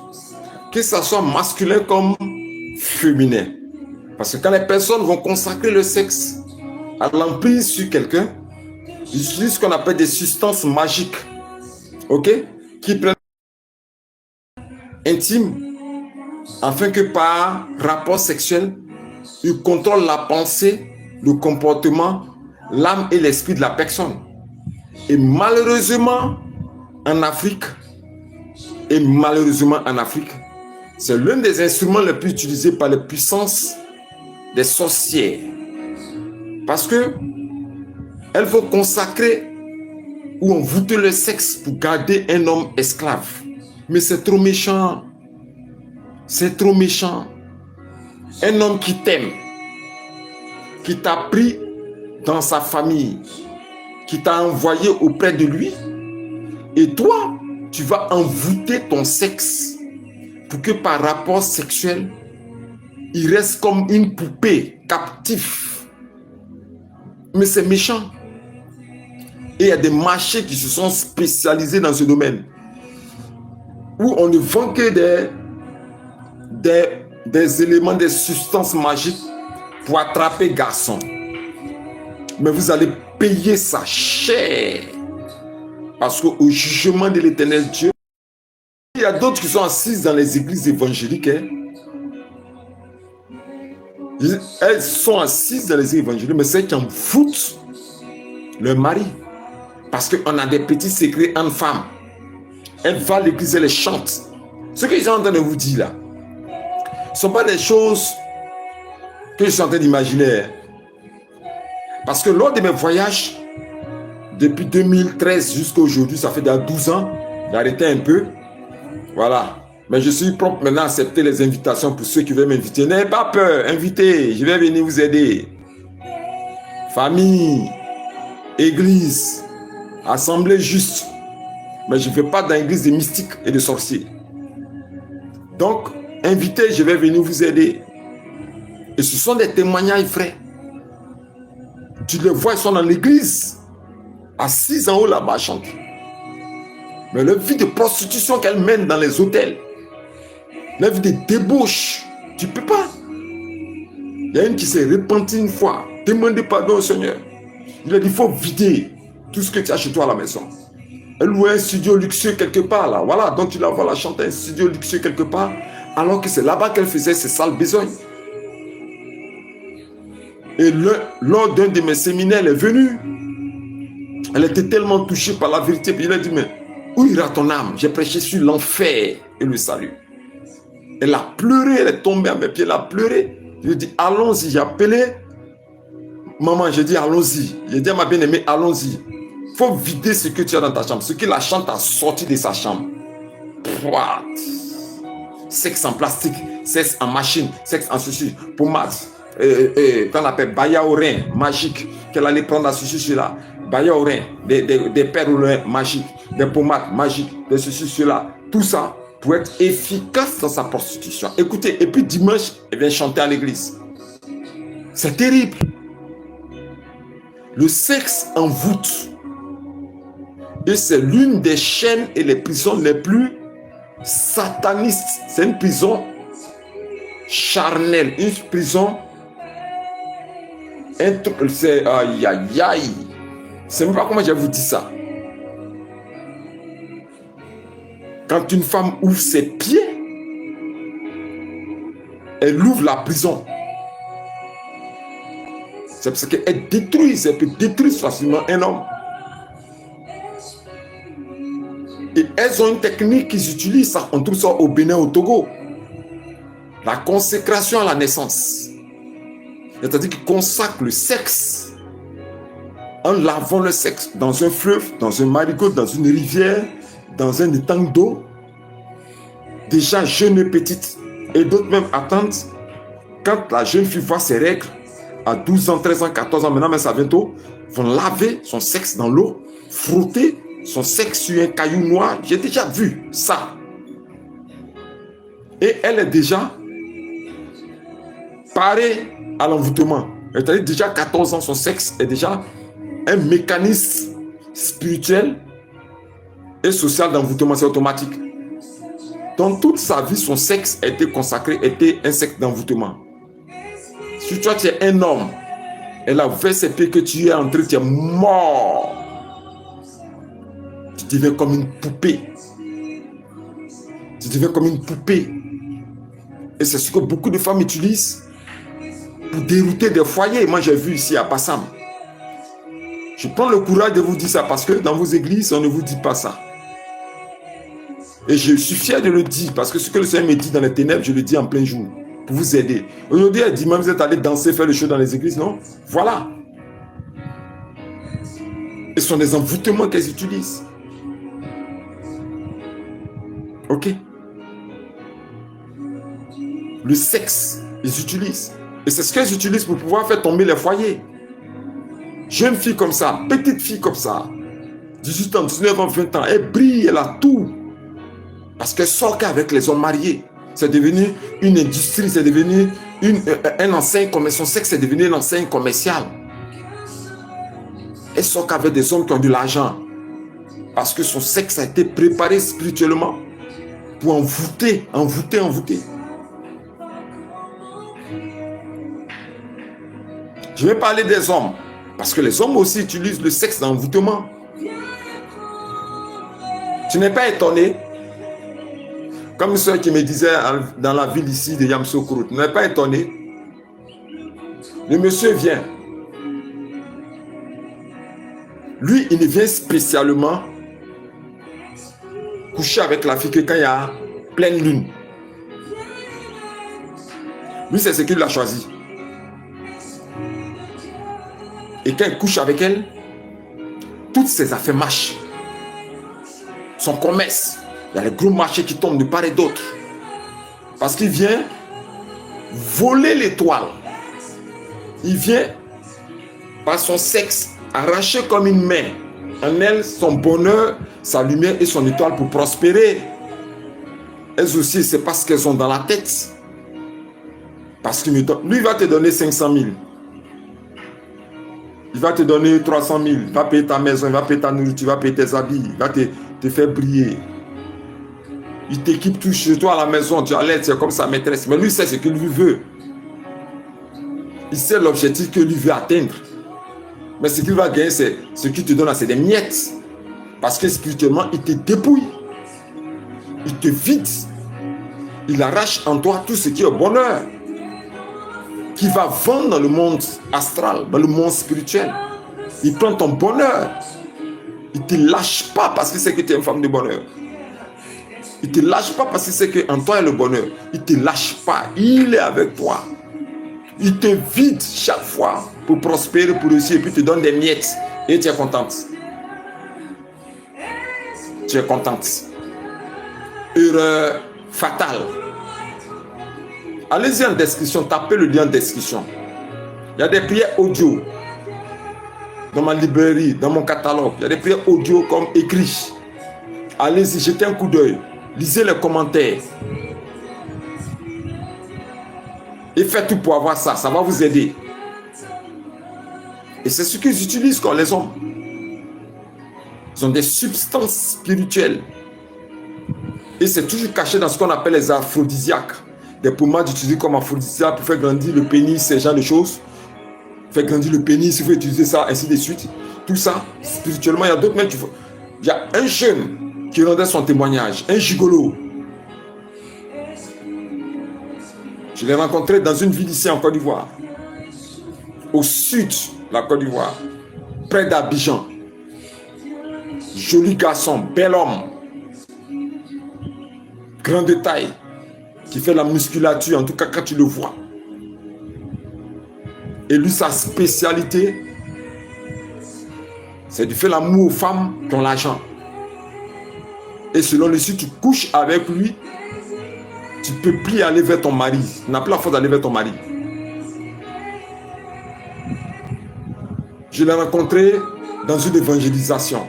Que ce soit masculin comme féminin. Parce que quand les personnes vont consacrer le sexe à l'emprise sur quelqu'un, ils utilisent ce qu'on appelle des substances magiques, ok, qui prennent intime, afin que par rapport sexuel, ils contrôlent la pensée, le comportement, l'âme et l'esprit de la personne. Et malheureusement, en Afrique, c'est l'un des instruments les plus utilisés par les puissances des sorcières. Parce que elles vont consacrer ou envoûter le sexe pour garder un homme esclave. Mais c'est trop méchant. C'est trop méchant. Un homme qui t'aime, qui t'a pris dans sa famille, qui t'a envoyé auprès de lui, et toi, tu vas envoûter ton sexe pour que par rapport sexuel, il reste comme une poupée captive. Mais c'est méchant. Et il y a des marchés qui se sont spécialisés dans ce domaine, où on ne vend que des éléments, des substances magiques pour attraper garçon. Mais vous allez payer ça cher. Parce qu'au jugement de l'Éternel Dieu, il y a d'autres qui sont assises dans les églises évangéliques. Elles sont assises dans les églises évangéliques, mais c'est qui en foutent leur mari. Parce qu'on a des petits secrets en femme. Elle va à l'église, elle les chante. Ce que je suis en train de vous dire là, ce ne sont pas des choses que je suis en train d'imaginer. Parce que lors de mes voyages, depuis 2013 jusqu'à aujourd'hui, ça fait déjà 12 ans, j'ai arrêté un peu. Voilà. Mais je suis prompt maintenant à accepter les invitations pour ceux qui veulent m'inviter. N'ayez pas peur, invitez, je vais venir vous aider. Famille, église, assemblée juste. Mais je ne vais pas dans l'église des mystiques et des sorciers. Donc, invitez, je vais venir vous aider. Et ce sont des témoignages vrais. Tu les vois, ils sont dans l'église, assis en haut là-bas, chantent. Mais la vie de prostitution qu'elle mène dans les hôtels, la vie de débauche, tu ne peux pas. Il y a une qui s'est repentie une fois, demandez pardon au Seigneur. Il a dit, il faut vider tout ce que tu as chez toi à la maison. Elle louait un studio luxueux quelque part là. Voilà, donc tu la vois la chanter un studio luxueux quelque part, alors que c'est là-bas qu'elle faisait ses sales besognes. Et lors d'un de mes séminaires, elle est venue. Elle était tellement touchée par la vérité. Puis il a dit, mais où ira ton âme? J'ai prêché sur l'enfer et le salut. Elle a pleuré, elle est tombée à mes pieds, elle a pleuré. Je lui ai dit, allons-y. J'ai appelé maman, j'ai dit, allons-y. J'ai dit à ma bien-aimée, allons-y. Il faut vider ce que tu as dans ta chambre. Ce que la chante a sorti de sa chambre. What? Sexe en plastique, sexe en machine, sexe en ceci, pommade. Qu'on appelle baya au rein, magique, qu'elle allait prendre à ceci, cela. Baya au rein, des perles au rein magiques, des pommades magiques, de ceci, cela. Tout ça pour être efficace dans sa prostitution. Écoutez, et puis dimanche, elle vient chanter à l'église. C'est terrible. Le sexe envoûte. Et c'est l'une des chaînes et les prisons les plus satanistes. C'est une prison charnelle, une prison. C'est aïe aïe aïe. C'est même pas comment je vous dis ça. Quand une femme ouvre ses pieds, elle ouvre la prison. C'est parce qu'elle détruit, elle peut détruire facilement un homme. Et elles ont une technique qu'ils utilisent, ça, on trouve ça au Bénin, au Togo. La consécration à la naissance. C'est-à-dire qu'ils consacrent le sexe en lavant le sexe dans un fleuve, dans un marigot, dans une rivière, dans un étang d'eau. Déjà jeune et petite. Et d'autres même attendent quand la jeune fille voit ses règles à 12 ans, 13 ans, 14 ans, maintenant mais ça bientôt, vont laver son sexe dans l'eau, frotter son sexe sur un caillou noir. J'ai déjà vu ça. Et elle est déjà parée à l'envoûtement. C'est-à-dire déjà 14 ans, son sexe est déjà un mécanisme spirituel et social d'envoûtement, c'est automatique. Dans toute sa vie, son sexe a été consacré, était un sexe d'envoûtement. Si toi tu es un homme, elle a ouvert ses pieds que tu es entré, tu es mort. Tu deviens comme une poupée. Tu deviens comme une poupée. Et c'est ce que beaucoup de femmes utilisent pour dérouter des foyers. Moi, j'ai vu ici à Bassam. Je prends le courage de vous dire ça parce que dans vos églises, on ne vous dit pas ça. Et je suis fier de le dire parce que ce que le Seigneur me dit dans les ténèbres, je le dis en plein jour pour vous aider. Aujourd'hui, elle dit, même vous êtes allé danser, faire le show dans les églises, non? Voilà. Et ce sont des envoûtements qu'elles utilisent. Ok? Le sexe, ils utilisent. Et c'est ce qu'elles utilisent pour pouvoir faire tomber les foyers. Jeune fille comme ça, petite fille comme ça, 18 ans, 19 ans, 20 ans, elle brille, elle a tout. Parce qu'elle sort qu'avec les hommes mariés. C'est devenu une industrie, c'est devenu un enseigne commerciale. Son sexe est devenu une enseigne commerciale. Elle sort qu'avec des hommes qui ont de l'argent. Parce que son sexe a été préparé spirituellement pour envoûter. Je vais parler des hommes. Parce que les hommes aussi utilisent le sexe d'envoûtement. Tu n'es pas étonné? Comme une soeur qui me disait dans la ville ici de Yamoussoukro, tu n'es pas étonné? Le monsieur vient. Lui, il ne vient spécialement coucher avec la fille que quand il y a pleine lune. Lui, c'est ce qu'il a choisi. Et quand il couche avec elle, toutes ses affaires marchent. Son commerce, il y a les gros marchés qui tombent de part et d'autre. Parce qu'il vient voler l'étoile. Il vient, par son sexe, arracher comme une main en elle son bonheur, sa lumière et son étoile pour prospérer. Elles aussi, c'est pas ce qu'elles ont dans la tête. Parce que lui, il va te donner 500 000. Il va te donner 300 000. Il va payer ta maison, il va payer ta nourriture, il va payer tes habits, il va te faire briller. Il t'équipe tout chez toi à la maison, tu as l'aide, c'est comme sa maîtresse. Mais lui, c'est ce qu'il veut. Il sait l'objectif que lui veut atteindre. Mais ce qu'il va gagner, c'est ce qu'il te donne, c'est des miettes. Parce que spirituellement, il te dépouille. Il te vide. Il arrache en toi tout ce qui est bonheur. Qui va vendre dans le monde astral, dans le monde spirituel. Il prend ton bonheur. Il ne te lâche pas parce qu'il sait que tu es une femme de bonheur. Il ne te lâche pas parce qu'il sait qu'en toi est le bonheur. Il ne te lâche pas. Il est avec toi. Il te vide chaque fois pour prospérer, pour réussir, et puis te donne des miettes. Et tu es contente. Tu es contente. Erreur fatale. Allez-y en description, tapez le lien en description. Il y a des prières audio dans ma librairie, dans mon catalogue. Il y a des prières audio comme écrit. Allez-y, jetez un coup d'œil. Lisez les commentaires. Et faites tout pour avoir ça. Ça va vous aider. Et c'est ce qu'ils utilisent quand les hommes. Ils ont des substances spirituelles. Et c'est toujours caché dans ce qu'on appelle les aphrodisiaques. Des pommades utilisées comme aphrodisiaques pour faire grandir le pénis, ce genre de choses. Faire grandir le pénis, il faut utiliser ça, ainsi de suite. Tout ça, spirituellement, il y a d'autres mecs qui font. Il y a un jeune qui rendait son témoignage, un gigolo. Je l'ai rencontré dans une ville ici en Côte d'Ivoire. Au sud de la Côte d'Ivoire. Près d'Abidjan. Joli garçon, bel homme. Grand de taille. Qui fait la musculature, en tout cas quand tu le vois. Et lui, sa spécialité, c'est de faire l'amour aux femmes qui ont l'argent. Et selon lui, si tu couches avec lui, tu ne peux plus aller vers ton mari. Tu n'as plus la force d'aller vers ton mari. Je l'ai rencontré dans une évangélisation.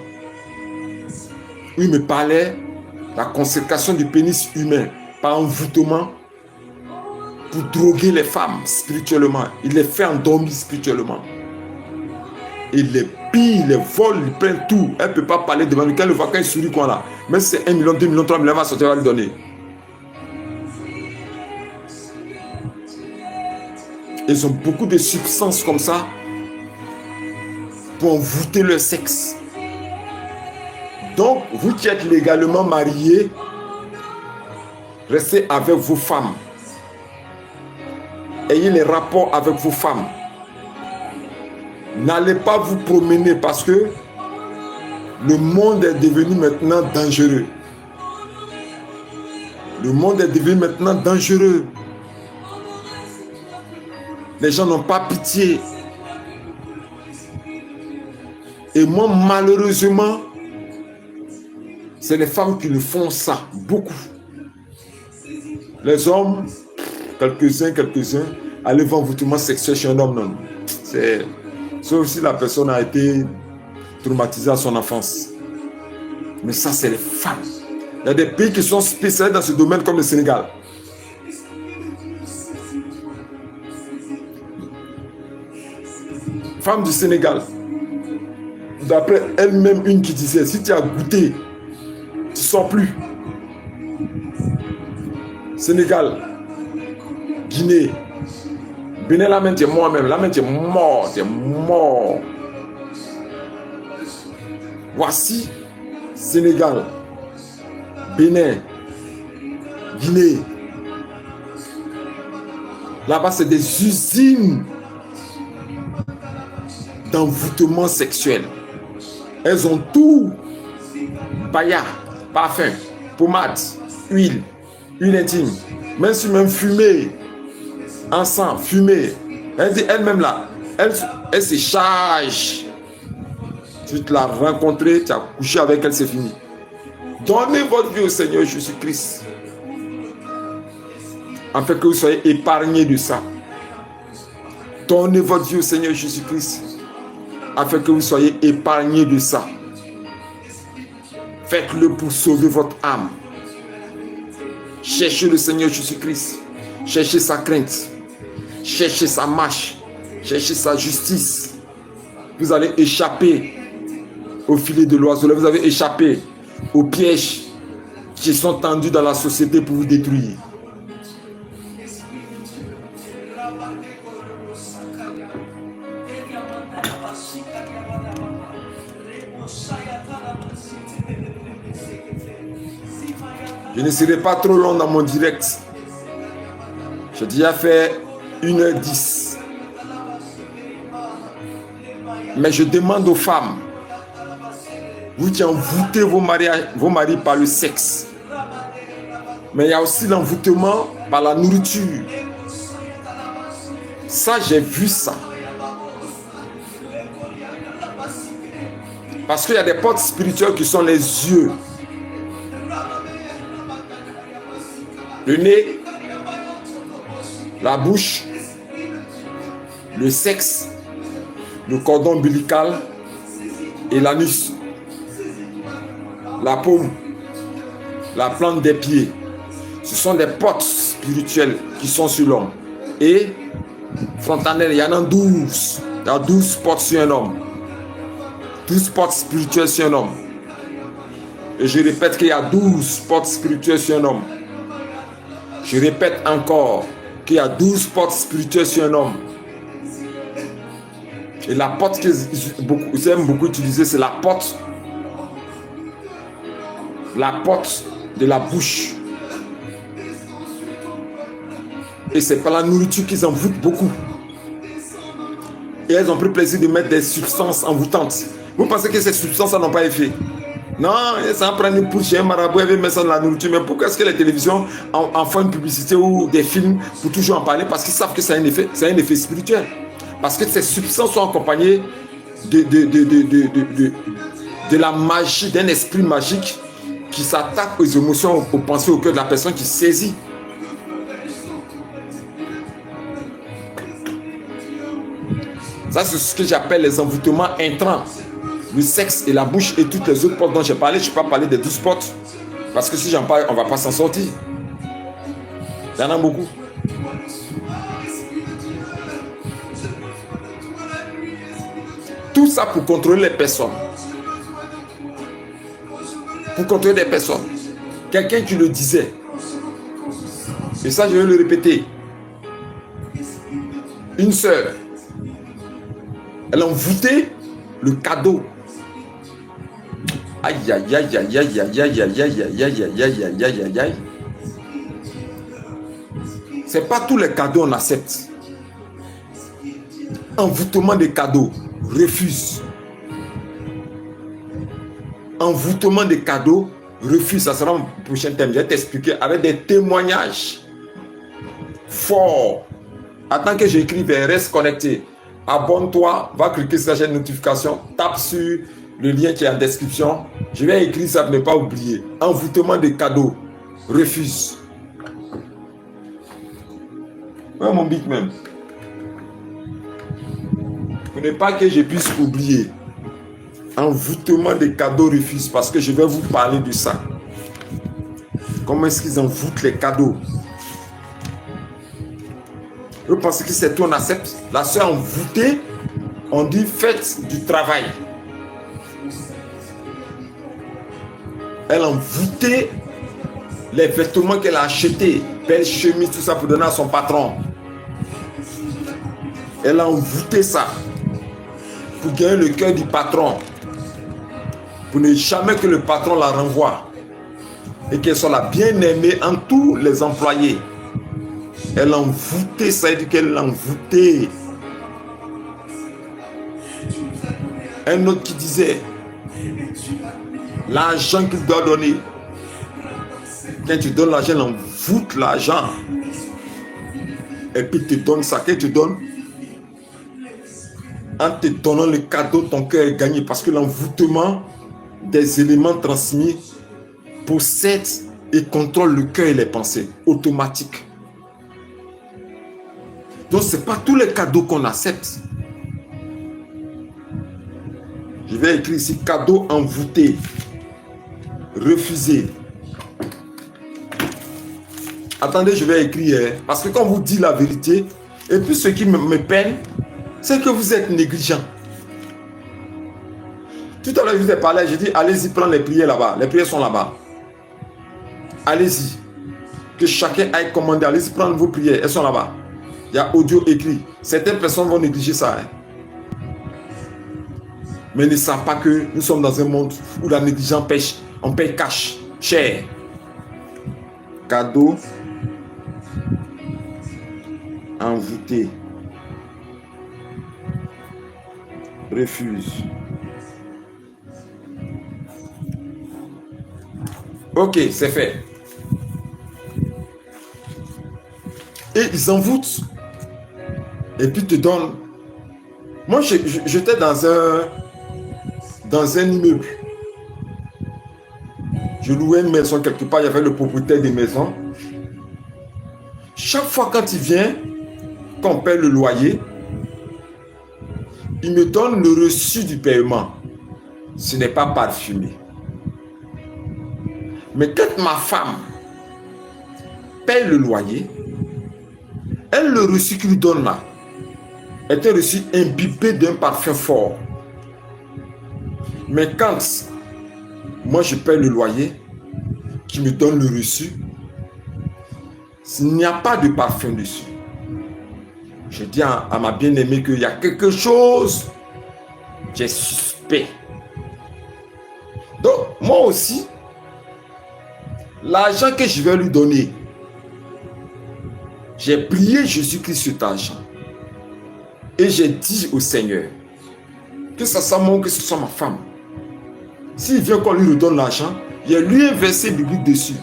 Où il me parlait de la consécration du pénis humain par envoûtement pour droguer les femmes spirituellement. Il les fait endormir spirituellement. Il les pille, il les vole, il prend tout. Elle ne peut pas parler devant lui. Quand elle le voit, quand il sourit, quoi là. Même si c'est 1 million, 2 millions, 3 millions, elle va sortir, elle va lui donner. Ils ont beaucoup de substances comme ça pour envoûter leur sexe. Donc, vous qui êtes légalement mariés, restez avec vos femmes. Ayez les rapports avec vos femmes. N'allez pas vous promener parce que le monde est devenu maintenant dangereux. Le monde est devenu maintenant dangereux. Les gens n'ont pas pitié. Et moi, malheureusement, c'est les femmes qui le font ça, beaucoup. Les hommes, quelques-uns, allez voir envoûtement sexuel chez un homme, non. Sauf si la personne a été traumatisée à son enfance. Mais ça, c'est les femmes. Il y a des pays qui sont spécialisés dans ce domaine comme le Sénégal. Femmes du Sénégal. d'après elle-même, une qui disait, si tu as goûté, tu ne sors plus. Sénégal, Guinée, Bénin, la main, tu es mort même. La main, tu es mort, tu es mort. Voici Sénégal, Bénin, Guinée. Là-bas, c'est des usines d'envoûtement sexuel. Elles ont tout. Baya, parfum, pommade, huile intime, même fumée, encens, fumée. Elle dit elle-même là, elle se charge. Tu te l'as rencontrée, tu as couché avec elle, c'est fini. Donnez votre vie au Seigneur Jésus-Christ, afin que vous soyez épargnés de ça. Donnez votre vie au Seigneur Jésus-Christ, afin que vous soyez épargnés de ça. Faites-le pour sauver votre âme. Cherchez le Seigneur Jésus-Christ. Cherchez sa crainte. Cherchez sa marche. Cherchez sa justice. Vous allez échapper au filet de l'oiseau. Vous avez échappé aux pièges qui sont tendus dans la société pour vous détruire. Je ne serai pas trop long dans mon direct. J'ai déjà fait 1h10. Mais je demande aux femmes, vous qui envoûtez vos maris par le sexe. Mais il y a aussi l'envoûtement par la nourriture. Ça, j'ai vu ça. Parce qu'il y a des portes spirituelles qui sont les yeux, le nez, la bouche, le sexe, le cordon ombilical et l'anus, la paume, la plante des pieds. Ce sont des portes spirituelles qui sont sur l'homme. Et frontalière, il y en a 12. Il y a 12 portes sur un homme. 12 portes spirituelles sur un homme. Et je répète qu'il y a 12 portes spirituelles sur un homme. Je répète encore qu'il y a 12 portes spirituelles sur un homme. Et la porte que j'aime beaucoup utiliser, c'est la porte de la bouche. Et c'est par la nourriture qu'ils envoûtent beaucoup. Et elles ont pris plaisir de mettre des substances envoûtantes. Vous pensez que ces substances n'ont pas effet? Non, ça prend une pousse, un marabout, elle met ça dans la nourriture. Mais pourquoi est-ce que les télévisions en font une publicité ou des films pour toujours en parler? Parce qu'ils savent que c'est un effet spirituel. Parce que ces substances sont accompagnées de la magie, d'un esprit magique qui s'attaque aux émotions, aux pensées, au cœur de la personne qui saisit. Ça, c'est ce que j'appelle les envoûtements intrants. Le sexe et la bouche et toutes les autres portes dont j'ai parlé. Je ne vais pas parler des 12 portes. Parce que si j'en parle, on ne va pas s'en sortir. Il y en a beaucoup. Tout ça pour contrôler les personnes. Pour contrôler des personnes. Quelqu'un qui le disait. Et ça, je vais le répéter. Une sœur. Elle a envoûté le cadeau. Aïe, aïe, aïe, aïe, aïe, aïe, aïe, aïe, aïe, aïe, aïe, aïe, aïe, aïe, aïe, aïe. C'est pas tous les cadeaux on accepte. Envoûtement des cadeaux, refuse. Envoûtement des cadeaux, refuse. Ça sera mon prochain thème. Je vais t'expliquer avec des témoignages forts. Attends que j'écrive, reste connecté. Abonne-toi, va cliquer sur la chaîne de notification, tape sur le lien qui est en description. Je vais écrire ça pour ne pas oublier. Envoûtement des cadeaux, refuse. Ouais, mon big même. Pour ne pas que je puisse oublier. Envoûtement des cadeaux, refuse. Parce que je vais vous parler de ça. Comment est-ce qu'ils envoûtent les cadeaux? Vous pensez que c'est tout, on accepte? La soeur envoûtée, on dit faites du travail. Elle a envoûté les vêtements qu'elle a achetés, belles chemises, tout ça pour donner à son patron. Elle a envoûté ça pour gagner le cœur du patron, pour ne jamais que le patron la renvoie et qu'elle soit la bien-aimée en tous les employés. Elle a envoûté, ça veut dire qu'elle l'a envoûté. Un autre qui disait, l'argent qu'il doit donner, quand tu donnes l'argent, elle envoûte l'argent. Et puis il te donne ça, qu'elle te donne. En te donnant le cadeau, ton cœur est gagné parce que l'envoûtement des éléments transmis possède et contrôle le cœur et les pensées, automatique. Donc ce n'est pas tous les cadeaux qu'on accepte. Je vais écrire ici, cadeau envoûté, refusé. Attendez, je vais écrire, parce que quand on vous dit la vérité, et puis ce qui me peine, c'est que vous êtes négligent. Tout à l'heure, je vous ai parlé, j'ai dit, allez-y, prendre les prières là-bas. Les prières sont là-bas. Allez-y. Que chacun aille commander, allez-y, prendre vos prières, elles sont là-bas. Il y a audio écrit. Certaines personnes vont négliger ça. Mais ils ne savent pas que nous sommes dans un monde où la négligence pêche, on paye cash, cher. Cadeau envoûté. Refuse. Ok, c'est fait. Et ils envoûtent. Et puis te donnent. Moi, j'étais dans un immeuble. Je louais une maison quelque part, il y avait le propriétaire des maisons. Chaque fois quand il vient, quand on paie le loyer, il me donne le reçu du paiement. Ce n'est pas parfumé. Mais quand ma femme paie le loyer, elle, le reçu qu'il lui donne là, est un reçu imbibé d'un parfum fort. Mais quand moi je paie le loyer, qui me donne le reçu, il n'y a pas de parfum dessus. Je dis à ma bien-aimée qu'il y a quelque chose qui est suspect. Donc, moi aussi, l'argent que je vais lui donner, j'ai prié Jésus-Christ sur cet argent. Et j'ai dit au Seigneur, que ce soit moi ou que ce soit ma femme, s'il vient qu'on lui redonne l'argent, il y a lui un verset biblique dessus.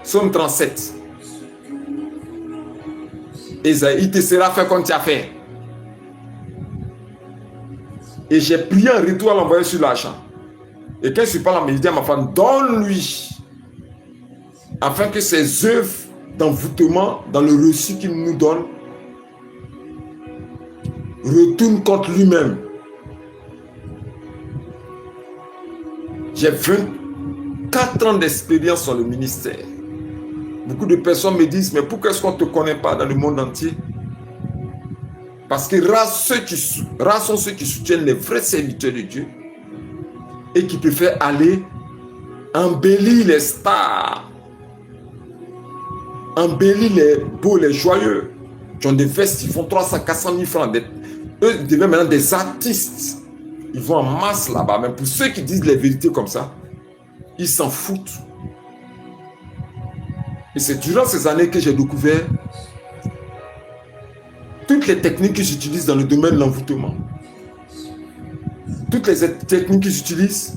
Psaume 37. Esaïe, il te sera fait comme tu as fait. Et j'ai prié un retour à l'envoyer sur l'argent. Et quand je suis pas là, je dis à ma femme, donne-lui. Afin que ses œuvres d'envoûtement, dans le reçu qu'il nous donne, retournent contre lui-même. J'ai 24 ans d'expérience sur le ministère. Beaucoup de personnes me disent, mais pourquoi est-ce qu'on ne te connaît pas dans le monde entier? Parce que rares sont ceux qui soutiennent les vrais serviteurs de Dieu et qui préfèrent aller embellir les stars, embellir les beaux, les joyeux, qui ont des vestes, ils font 300, 400 000 francs. Eux deviennent maintenant des artistes. Ils vont en masse là-bas. Mais pour ceux qui disent les vérités comme ça, ils s'en foutent. Et c'est durant ces années que j'ai découvert toutes les techniques qu'ils utilisent dans le domaine de l'envoûtement. Toutes les techniques qu'ils utilisent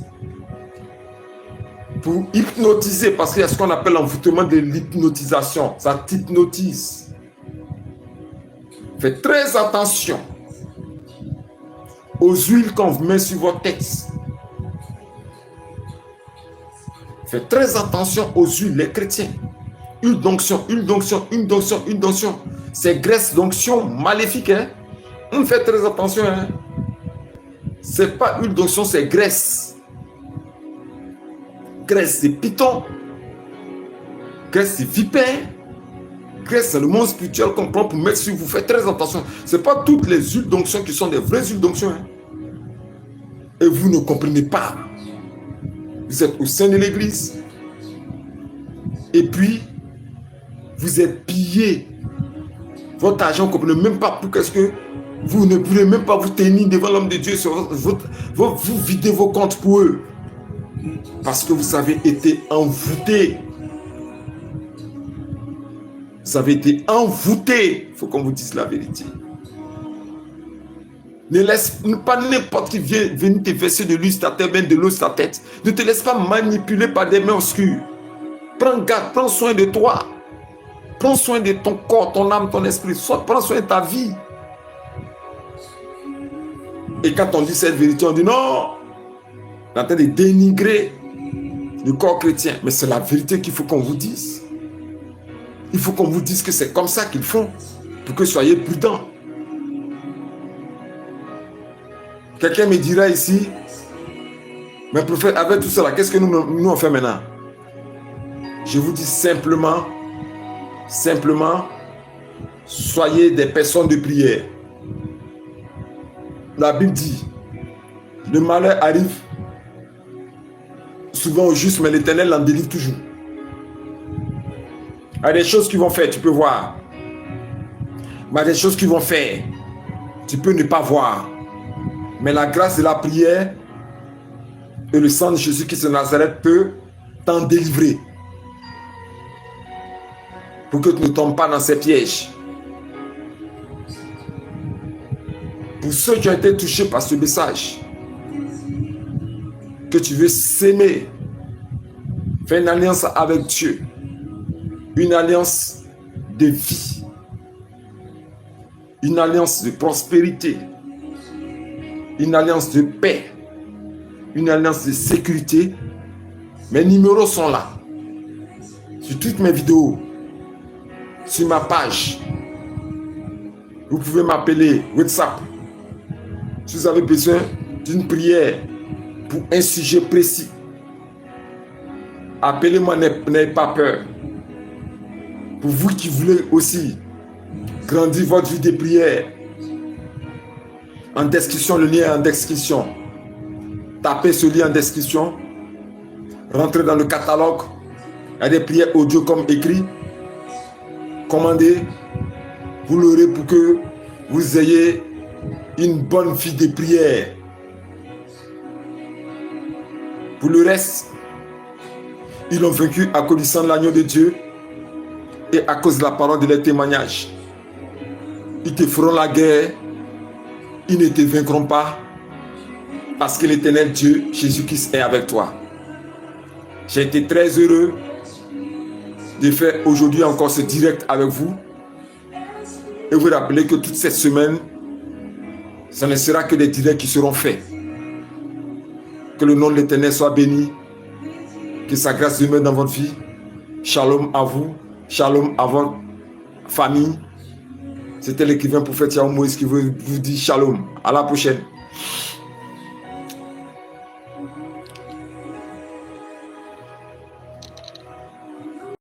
pour hypnotiser, parce qu'il y a ce qu'on appelle l'envoûtement de l'hypnotisation. Ça t'hypnotise. Faites très attention aux huiles qu'on vous met sur votre tête. Faites très attention aux huiles, les chrétiens. Huile d'onction, huile d'onction, huile d'onction, huile d'onction. C'est graisse d'onction maléfique. Hein? On fait très attention. Hein? Ce n'est pas huile d'onction, c'est graisse. Graisse de python. Graisse de vipère. Graisse, c'est le monde spirituel qu'on prend pour mettre sur vous. Faites très attention. Ce n'est pas toutes les huiles d'onction qui sont des vraies huiles d'onction. Hein? Et vous ne comprenez pas. Vous êtes au sein de l'église. Et puis, vous êtes pillé. Votre argent, vous ne comprenez même pas pour qu'est-ce que vous ne pouvez même pas vous tenir devant l'homme de Dieu. Vous videz vos comptes pour eux. Parce que vous avez été envoûtés. Vous avez été envoûtés. Il faut qu'on vous dise la vérité. Ne laisse pas n'importe qui vienne venir te verser de l'huile sur ta tête, même de l'eau sur ta tête. Ne te laisse pas manipuler par des mains obscures. Prends garde, prends soin de toi. Prends soin de ton corps, ton âme, ton esprit. Prends soin de ta vie. Et quand on dit cette vérité, on dit non. On est en train de dénigrer le corps chrétien. Mais c'est la vérité qu'il faut qu'on vous dise. Il faut qu'on vous dise que c'est comme ça qu'ils font. Pour que vous soyez prudents. Quelqu'un me dira ici, mais prophète, avec tout cela, qu'est-ce que nous on fait maintenant? Je vous dis simplement, soyez des personnes de prière. La Bible dit, le malheur arrive souvent au juste, mais l'Éternel l'en délivre toujours. Il y a des choses qu'ils vont faire, tu peux voir. Mais il y a des choses qu'ils vont faire, tu peux ne pas voir. Mais la grâce de la prière et le sang de Jésus-Christ de Nazareth peut t'en délivrer. Pour que tu ne tombes pas dans ces pièges. Pour ceux qui ont été touchés par ce message, que tu veux s'aimer, fais une alliance avec Dieu. Une alliance de vie. Une alliance de prospérité. Une alliance de paix, une alliance de sécurité. Mes numéros sont là. Sur toutes mes vidéos, sur ma page. Vous pouvez m'appeler WhatsApp. Si vous avez besoin d'une prière pour un sujet précis, appelez-moi, n'ayez pas peur. Pour vous qui voulez aussi grandir votre vie de prière, en description, le lien est en description. Tapez ce lien en description. Rentrez dans le catalogue. Il y a des prières audio comme écrit. Commandez. Vous l'aurez pour que vous ayez une bonne vie de prière. Pour le reste, ils l'ont vaincu à cause du sang de l'agneau de Dieu et à cause de la parole de leur témoignage. Ils te feront la guerre. Ils ne te vaincront pas parce que l'Éternel Dieu, Jésus-Christ, est avec toi. J'ai été très heureux de faire aujourd'hui encore ce direct avec vous et vous rappeler que toute cette semaine, ce ne sera que des directs qui seront faits. Que le nom de l'Éternel soit béni, que sa grâce demeure dans votre vie. Shalom à vous, shalom à votre famille. C'était l'écrivain prophète Yahweh Moïse qui vous dit shalom. À la prochaine.